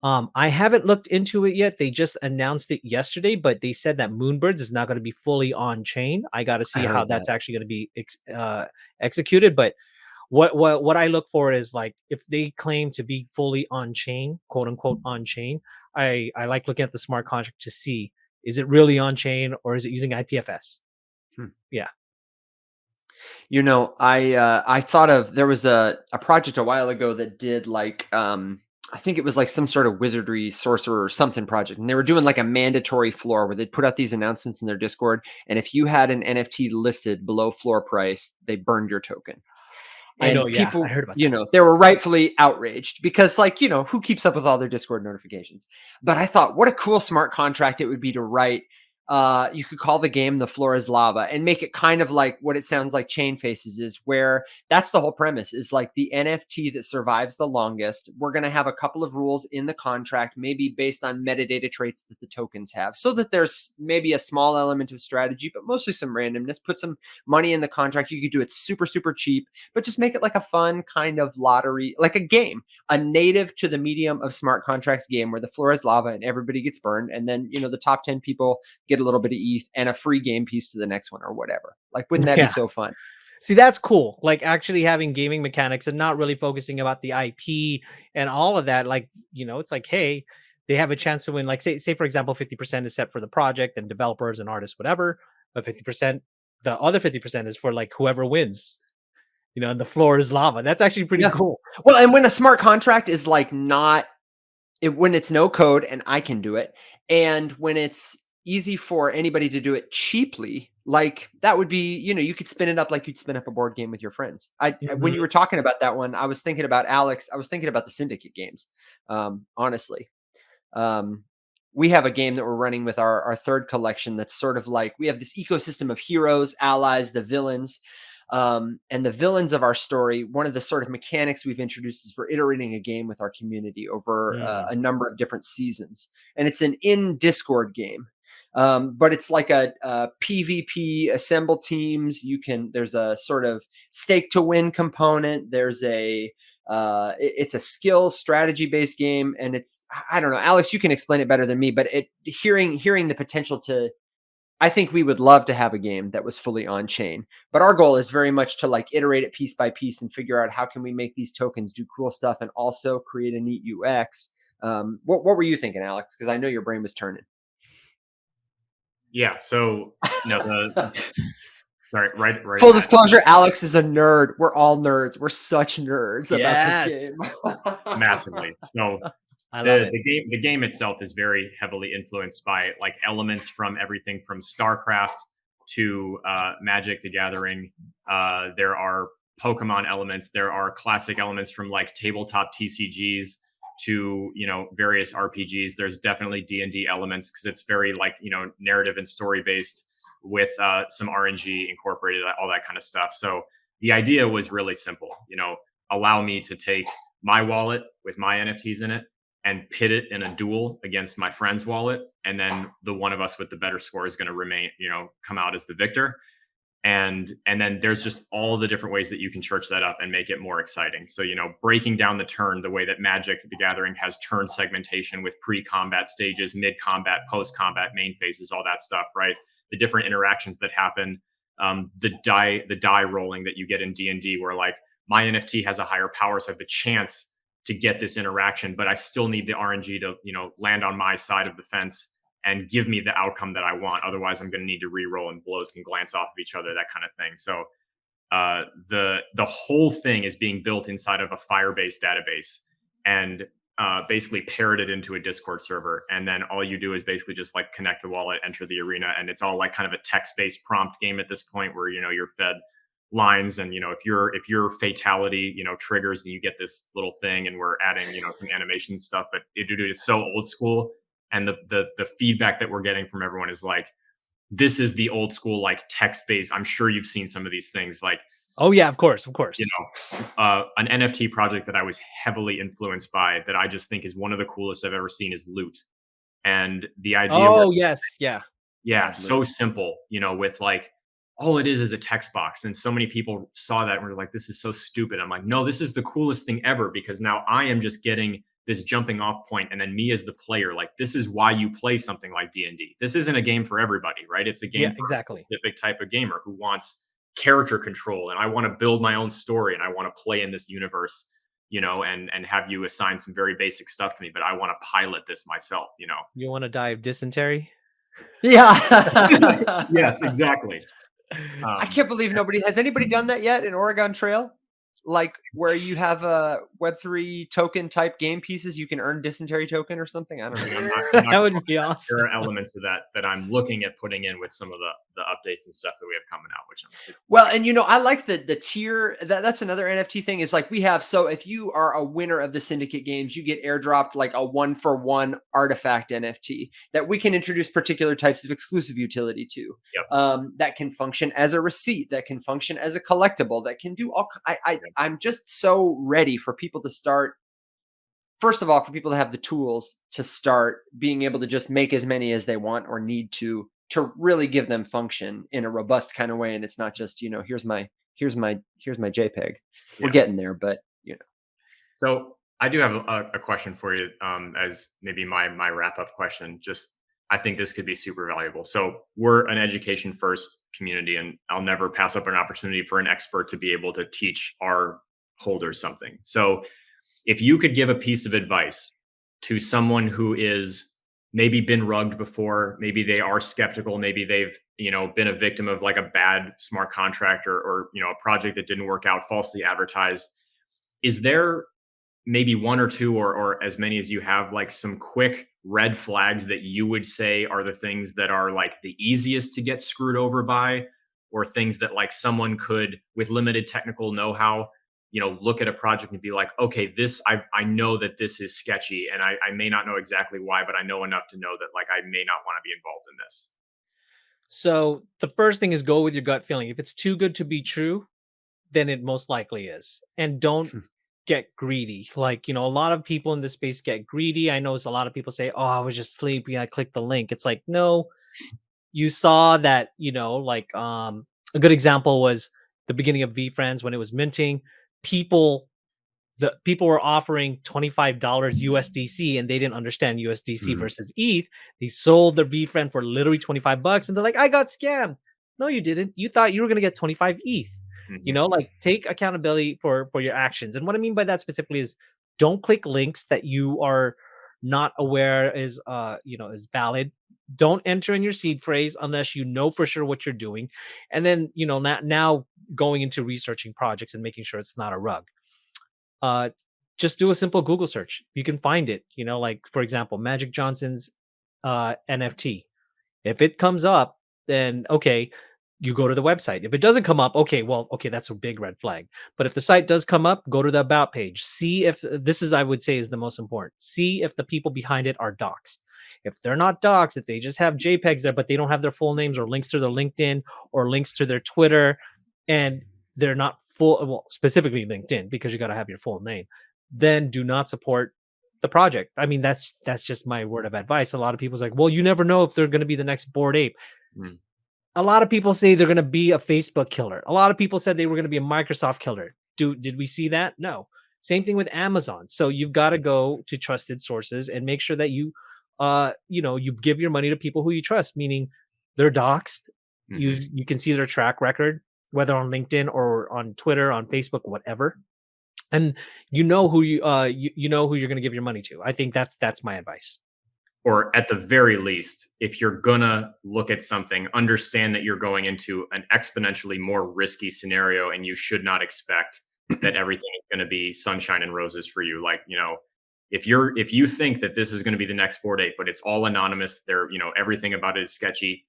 I haven't looked into it yet. They just announced it yesterday, but they said that Moonbirds is not going to be fully on chain. I got to I see how heard that. that's actually going to be executed. But what I look for is like if they claim to be fully on chain, quote unquote on chain. I like looking at the smart contract to see, is it really on chain or is it using IPFS? Hmm. Yeah. I thought of there was a project a while ago that did like I think it was like some sort of wizardry sorcerer or something project, and they were doing like a mandatory floor where they'd put out these announcements in their Discord, and if you had an NFT listed below floor price, they burned your token. I know. And Yeah, I people, heard about that. they were rightfully outraged because, like, who keeps up with all their Discord notifications? But I thought, what a cool smart contract it would be to write. You could call the game "The Floor is Lava" and make it kind of like what it sounds like Chainfaces is, where that's the whole premise is like the NFT that survives the longest. We're going to have a couple of rules in the contract, maybe based on metadata traits that the tokens have, so that there's maybe a small element of strategy, but mostly some randomness. Put some money in the contract. You could do it super, super cheap, but just make it like a fun kind of lottery, like a game, a native to the medium of smart contracts game where the floor is lava and everybody gets burned. And then, the top 10 people get a little bit of ETH and a free game piece to the next one or whatever. Like, wouldn't that be Yeah. so fun? See, that's cool. Like actually having gaming mechanics and not really focusing about the IP and all of that. Like, it's like, hey, they have a chance to win. Like, say for example, 50% is set for the project and developers and artists, whatever. But 50%, the other 50% is for like whoever wins. And the floor is lava. That's actually pretty Yeah. cool. Well, and when a smart contract is like not when it's no code and I can do it, and when it's easy for anybody to do it cheaply, like that would be, you could spin it up like you'd spin up a board game with your friends. When you Mhm. were talking about that one, I was thinking about Alex. I was thinking about the Syndicate games. Honestly, um, we have a game that we're running with our third collection that's sort of like we have this ecosystem of heroes, allies, the villains. And the villains of our story, one of the sort of mechanics we've introduced is we're iterating a game with our community over Mm. a number of different seasons. And it's an in Discord game. But it's like a PvP, assemble teams. There's a sort of stake to win component. It's a skill strategy based game. And I don't know, Alex, you can explain it better than me, but hearing the potential I think we would love to have a game that was fully on chain, but our goal is very much to like iterate it piece by piece and figure out how can we make these tokens do cool stuff and also create a neat UX. What were you thinking, Alex? Because I know your brain was turning. Yeah. So no, sorry, right. Full disclosure, Alex is a nerd. We're all nerds. We're such nerds about this Yes. game. Massively. So I love it. the game itself is very heavily influenced by like elements from everything from StarCraft to Magic the Gathering. There are Pokemon elements. There are classic elements from like tabletop TCGs to various RPGs. There's definitely D&D elements because it's very like narrative and story based with some RNG incorporated, all that kind of stuff. So the idea was really simple. Allow me to take my wallet with my NFTs in it and pit it in a duel against my friend's wallet, and then the one of us with the better score is going to come out as the victor. And then there's just all the different ways that you can church that up and make it more exciting. So breaking down the turn the way that Magic the Gathering has turn segmentation with pre-combat stages, mid-combat, post-combat, main phases, all that stuff, right? The different interactions that happen, the die rolling that you get in D&D, where like my NFT has a higher power, so I have the chance to get this interaction, but I still need the RNG to land on my side of the fence and give me the outcome that I want. Otherwise, I'm going to need to re-roll and blows can glance off of each other, that kind of thing. So the whole thing is being built inside of a Firebase database and basically paired it into a Discord server. And then all you do is basically just like connect the wallet, enter the arena, and it's all like kind of a text-based prompt game at this point where you're fed lines, and if your fatality triggers, and you get this little thing, and we're adding some animation stuff. But it's so old school, and the feedback that we're getting from everyone is like, this is the old school like text based. I'm sure you've seen some of these things, like Oh yeah, of course. an NFT project that I was heavily influenced by that I just think is one of the coolest I've ever seen is Loot, and the idea Oh was yes, yeah. so simple, with like all it is a text box. And so many people saw that and were like, this is so stupid. I'm like, no, this is the coolest thing ever, because now I am just getting this jumping off point, and then me as the player, like this is why you play something like D&D. This isn't a game for everybody, right? It's a game Yeah, for exactly. a specific type of gamer who wants character control, and I want to build my own story, and I want to play in this universe, and have you assign some very basic stuff to me, but I want to pilot this myself. You want to die of dysentery? Yeah. Yes, exactly. I can't believe has anybody done that yet in Oregon Trail? Like where you have a Web3 token type game pieces, you can earn dysentery token or something. I don't know. I'm not That would be awesome. There are elements of that I'm looking at putting in with some of the updates and stuff that we have coming out, which I'm Well, and I like the tier. That's another NFT thing is like we have. So if you are a winner of the Syndicate games, you get airdropped like a 1-for-1 artifact NFT that we can introduce particular types of exclusive utility to. Yep. That can function as a receipt, that can function as a collectible, that can do all. I'm just so ready for people to start. First of all, for people to have the tools to start being able to just make as many as they want or need to really give them function in a robust kind of way. And it's not just, here's my JPEG. We're getting there, but So I do have a question for you, as maybe my wrap up question. Just, I think this could be super valuable. So we're an education first community, and I'll never pass up an opportunity for an expert to be able to teach our holders something. So if you could give a piece of advice to someone who is maybe been rugged before, maybe they are skeptical, maybe they've, been a victim of like a bad smart contract or a project that didn't work out, falsely advertised, is there maybe one or two or as many as you have, like some quick red flags that you would say are the things that are like the easiest to get screwed over by, or things that like someone could, with limited technical know-how, look at a project and be like, okay, I know that this is sketchy, and I may not know exactly why, but I know enough to know that like I may not want to be involved in this. So the first thing is go with your gut feeling. If it's too good to be true, then it most likely is. And don't get greedy. Like, a lot of people in this space get greedy. I know a lot of people say, "Oh, I was just sleepy. I clicked the link." It's like, no, you saw that, a good example was the beginning of VFriends when it was minting. People the people were offering $25 USDC and they didn't understand USDC versus ETH. They sold their VFriend for literally $25 and they're like, I got scammed. No, you didn't. You thought you were going to get 25 ETH. Like take accountability for your actions. And what I mean by that specifically is don't click links that you are not aware is is valid. Don't enter in your seed phrase unless you know for sure what you're doing. And then, now going into researching projects and making sure it's not a rug. Just do a simple Google search. You can find it, like for example, Magic Johnson's NFT. If it comes up, then okay, you go to the website. If it doesn't come up, okay, that's a big red flag. But if the site does come up, go to the about page. See if this is, I would say, is the most important. See if the people behind it are doxxed. If they're not doxxed, if they just have JPEGs there, but they don't have their full names or links to their LinkedIn or links to their Twitter, and they're not specifically LinkedIn, because you got to have your full name, then do not support the project. I mean, that's just my word of advice. A lot of people's like, well, you never know if they're going to be the next Bored Ape. A lot of people say they're going to be a Facebook killer. A lot of people said they were going to be a Microsoft killer. Did we see that? No. Same thing with Amazon. So you've got to go to trusted sources and make sure that you you give your money to people who you trust, meaning they're doxxed. You can see their track record, whether on LinkedIn or on Twitter, on Facebook, whatever. And you know who you're going to give your money to. I think that's my advice. Or at the very least, if you're gonna look at something, understand that you're going into an exponentially more risky scenario, and you should not expect that everything is going to be sunshine and roses for you. Like, if you think that this is going to be the next Bored Ape, but it's all anonymous, everything about it is sketchy,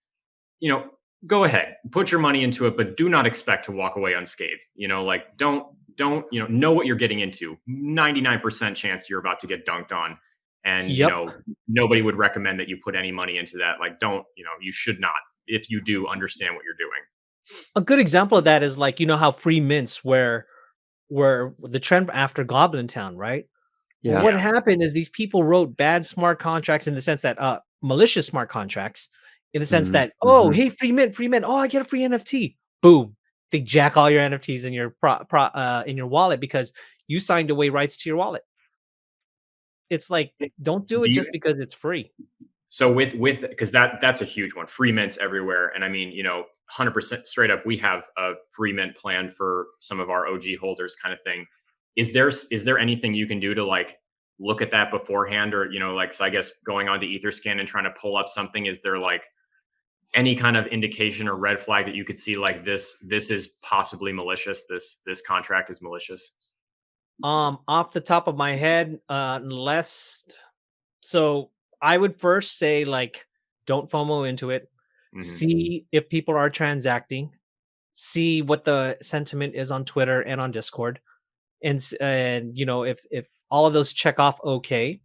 go ahead, put your money into it, but do not expect to walk away unscathed. Like don't know what you're getting into. 99% chance you're about to get dunked on. And nobody would recommend that you put any money into that. Like, you should not. If you do, understand what you're doing. A good example of that is like, how free mints were the trend after Goblin Town, right? Yeah. Well, what happened is these people wrote bad smart contracts, in the sense that malicious smart contracts, in the sense that, hey, free mint, oh, I get a free NFT. Boom. They jack all your NFTs in your in your wallet because you signed away rights to your wallet. It's like, don't do it just because it's free. So with because that's a huge one. Free mints everywhere. And I mean, 100% straight up, we have a free mint plan for some of our OG holders, kind of thing. Is there anything you can do to like look at that beforehand, or so I guess going on to Etherscan and trying to pull up something, is there like any kind of indication or red flag that you could see like this is possibly malicious, this contract is malicious? Off the top of my head, so I would first say, like, don't FOMO into it. See if people are transacting. See what the sentiment is on Twitter and on Discord, and if all of those check off okay,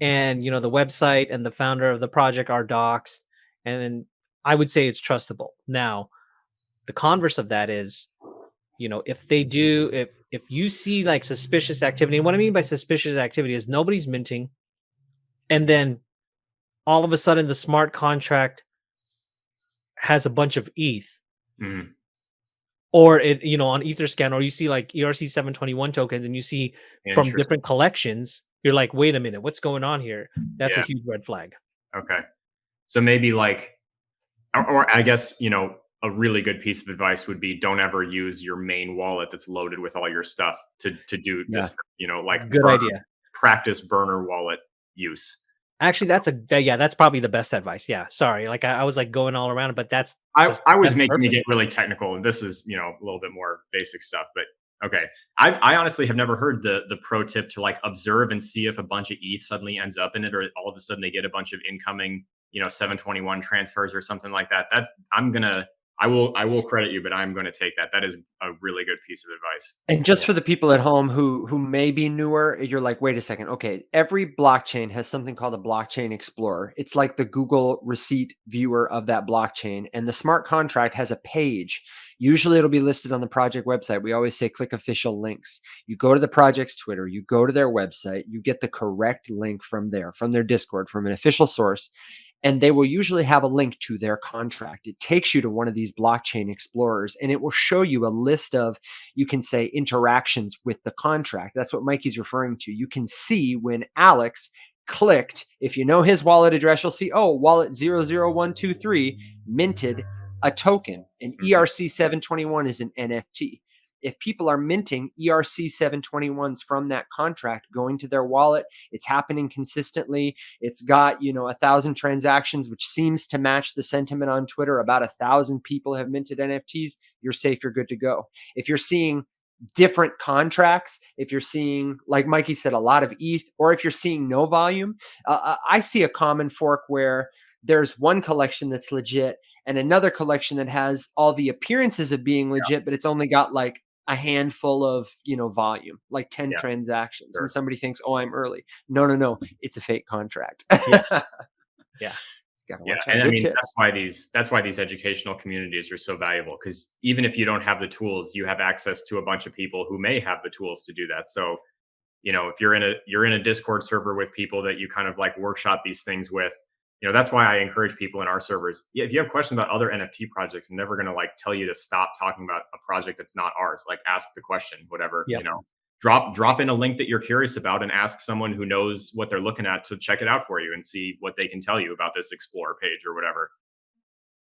and the website and the founder of the project are doxxed, and then I would say it's trustable. Now, the converse of that is, if they do, if you see like suspicious activity, and what I mean by suspicious activity is nobody's minting, and then all of a sudden the smart contract has a bunch of ETH, or it, on Etherscan, or you see like ERC-721 tokens, and you see from different collections, you're like, wait a minute, what's going on here? That's a huge red flag. Okay. So maybe like, or I guess, you know, a really good piece of advice would be don't ever use your main wallet that's loaded with all your stuff to do Yeah. this, you know, like Good idea. practice burner wallet use. Actually, that's probably the best advice. Yeah, sorry, like I was like going all around, but that's just I was that's making me perfect. get really technical, and this is, you know, a little bit more basic stuff, but okay. I honestly have never heard the pro tip to like observe and see if a bunch of ETH suddenly ends up in it, or all of a sudden they get a bunch of incoming, you know, 721 transfers or something like that. That I will credit you, but I'm gonna take that. That is a really good piece of advice. And just Yeah. for the people at home who may be newer, you're like, wait a second. Okay, every blockchain has something called a blockchain explorer. It's like the Google receipt viewer of that blockchain. And the smart contract has a page. Usually it'll be listed on the project website. We always say click official links. You go to the project's Twitter, you go to their website, you get the correct link from there, from their Discord, from an official source. And they will usually have a link to their contract. It takes you to one of these blockchain explorers and it will show you a list of, you can say, interactions with the contract. That's what Mikee's referring to. You can see when Alex clicked, if you know his wallet address, you'll see, oh, wallet 00123 minted a token. An ERC 721 is an NFT. If people are minting ERC 721s from that contract going to their wallet, it's happening consistently. It's got, 1,000 transactions, which seems to match the sentiment on Twitter. About 1,000 people have minted NFTs. You're safe. You're good to go. If you're seeing different contracts, if you're seeing, like Mikee said, a lot of ETH, or if you're seeing no volume, I see a common fork where there's one collection that's legit and another collection that has all the appearances of being legit, but it's only got like a handful of, volume, like 10 Yeah, transactions. sure. And somebody thinks, oh, I'm early. No. It's a fake contract. Yeah. Yeah. Gotta Yeah, watch out. and I Good mean tips. that's why these educational communities are so valuable, because even if you don't have the tools, you have access to a bunch of people who may have the tools to do that. So, you know, if you're in a Discord server with people that you kind of like workshop these things with, you know, that's why I encourage people in our servers. Yeah, if you have questions about other NFT projects, I'm never going to like tell you to stop talking about a project that's not ours. Like ask the question, whatever, Yep. you know. Drop in a link that you're curious about and ask someone who knows what they're looking at to check it out for you and see what they can tell you about this Explorer page or whatever.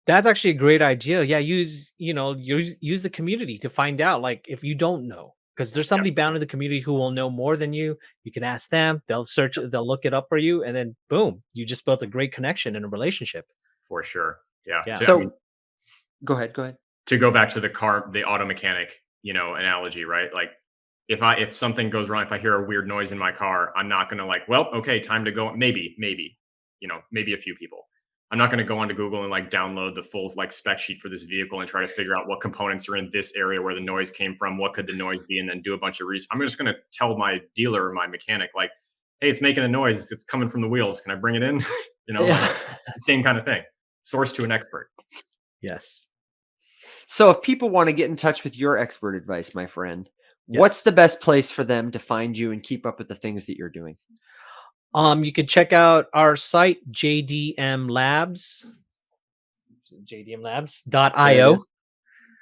That's actually a great idea. Yeah, use the community to find out, like, if you don't know, because there's Yep, somebody bound in the community who will know more than you. You can ask them, they'll look it up for you, and then boom, you just built a great connection and a relationship. for sure. Yeah. Yeah. I mean, So go ahead. to go back to the auto mechanic, you know, analogy, right? Like if something goes wrong, if I hear a weird noise in my car, I'm not gonna like, well, okay, time to go. Maybe, you know, maybe a few people. I'm not gonna go onto Google and like download the full like spec sheet for this vehicle and try to figure out what components are in this area where the noise came from, what could the noise be, and then do a bunch of research. I'm just gonna tell my dealer or my mechanic, like, hey, it's making a noise, it's coming from the wheels. Can I bring it in? You know, like Yeah. same kind of thing. Source to an expert. Yes. So if people want to get in touch with your expert advice, my friend, what's Yes. the best place for them to find you and keep up with the things that you're doing? You can check out our site, JDM Labs, There it jdmlabs.io. is.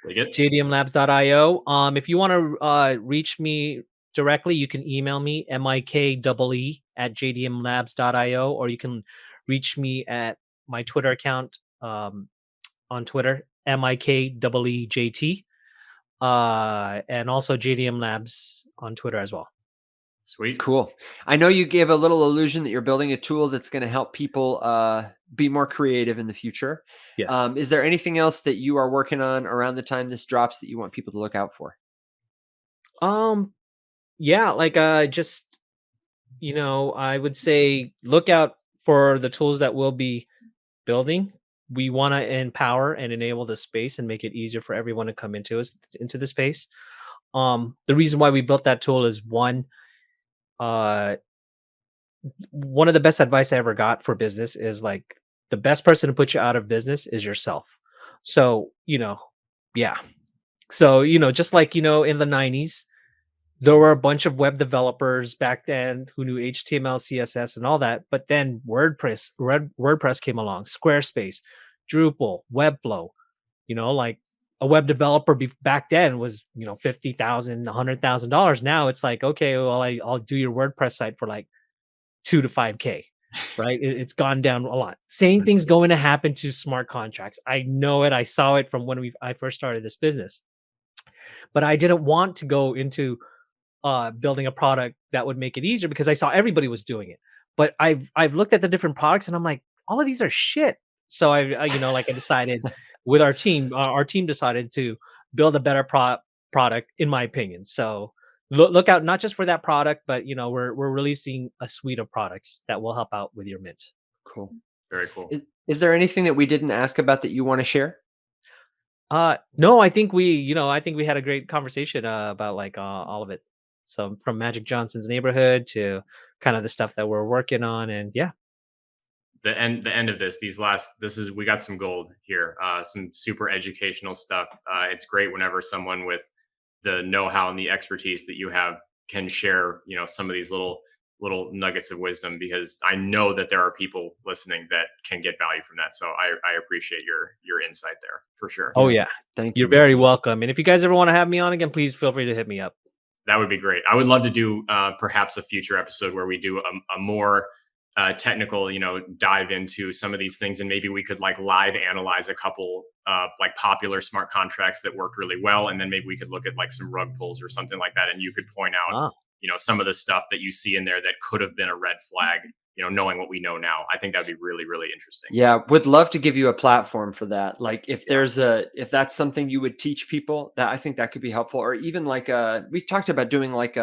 Like it? jdmlabs.io. If you want to reach me directly, you can email me, mikee@jdmlabs.io, or you can reach me at my Twitter account on Twitter, MikeEEJT, and also JDM Labs on Twitter as well. Sweet. Cool. I know you gave a little illusion that you're building a tool that's going to help people be more creative in the future. Yes. Is there anything else that you are working on around the time this drops that you want people to look out for? Yeah, like just I would say look out for the tools that we'll be building. We want to empower and enable the space and make it easier for everyone to come into the space. The reason why we built that tool is uh one of the best advice I ever got for business is like the best person to put you out of business is yourself. So, yeah. So, just like, in the 90s, there were a bunch of web developers back then who knew HTML, CSS, and all that. But then WordPress came along, Squarespace, Drupal, Webflow. Like a web developer back then was $50,000, $100,000. Now it's like, okay, well, I'll do your WordPress site for like 2 to 5K. right? It's gone down a lot. Same thing's going to happen to smart contracts. I know it. I saw it from when I first started this business. But I didn't want to go into building a product that would make it easier because I saw everybody was doing it. But I've looked at the different products and I'm like, all of these are shit. So I like I decided with our team decided to build a better product, in my opinion. So look out not just for that product, but we're releasing a suite of products that will help out with your mint. Cool. Very cool. Is there anything that we didn't ask about that you want to share? No, I think I think we had a great conversation about like all of it. So from Magic Johnson's Neighborhood to kind of the stuff that we're working on, and yeah. The end of this we got some gold here, some super educational stuff. It's great whenever someone with the know-how and the expertise that you have can share some of these little nuggets of wisdom, because I know that there are people listening that can get value from that. So I appreciate your insight there for sure. Oh yeah, thank you. You're very welcome. And if you guys ever want to have me on again, please feel free to hit me up. That would be great. I would love to do perhaps a future episode where we do a more technical, dive into some of these things, and maybe we could like live analyze a couple like popular smart contracts that worked really well, and then maybe we could look at like some rug pulls or something like that, and you could point out some of the stuff that you see in there that could have been a red flag, knowing what we know now. I think that'd be really, really interesting. Yeah, would love to give you a platform for that. Like if that's something you would teach people, that I think that could be helpful. Or even like we've talked about doing like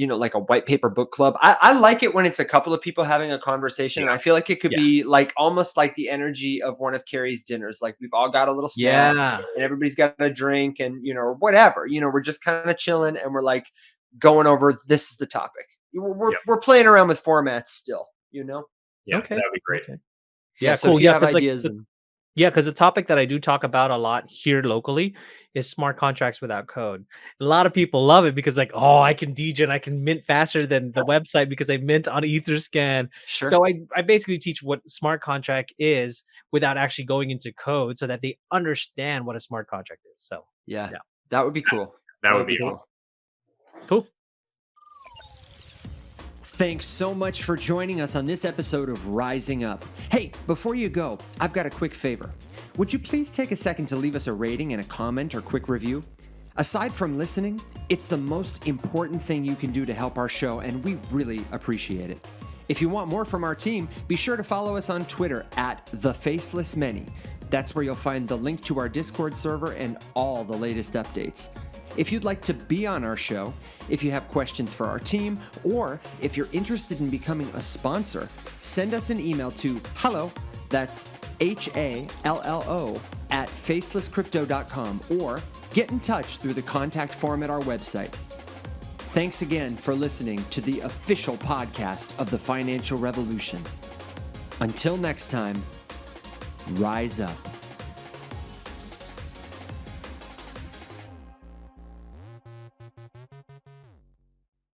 like a white paper book club. I like it when it's a couple of people having a conversation. And I feel like it could be like almost like the energy of one of Carrie's dinners. Like we've all got a little snack and everybody's got a drink and, or whatever, we're just kind of chilling and we're like going over, this is the topic. We're playing around with formats still, Yeah, okay. That'd be great. Okay. Yeah. So if you have ideas because the topic that I do talk about a lot here locally is smart contracts without code. A lot of people love it because like, oh, I can degen, I can mint faster than the website because I mint on Etherscan. Sure. So I basically teach what smart contract is without actually going into code so that they understand what a smart contract is. So yeah. That would be cool. That would be awesome. Cool. Thanks so much for joining us on this episode of Rising Up. Hey, before you go, I've got a quick favor. Would you please take a second to leave us a rating and a comment or quick review? Aside from listening, it's the most important thing you can do to help our show, and we really appreciate it. If you want more from our team, be sure to follow us on Twitter @TheFacelessMany. That's where you'll find the link to our Discord server and all the latest updates. If you'd like to be on our show, if you have questions for our team, or if you're interested in becoming a sponsor, send us an email to hello, that's HALLO @facelesscrypto.com, or get in touch through the contact form at our website. Thanks again for listening to the official podcast of the Financial Revolution. Until next time, rise up.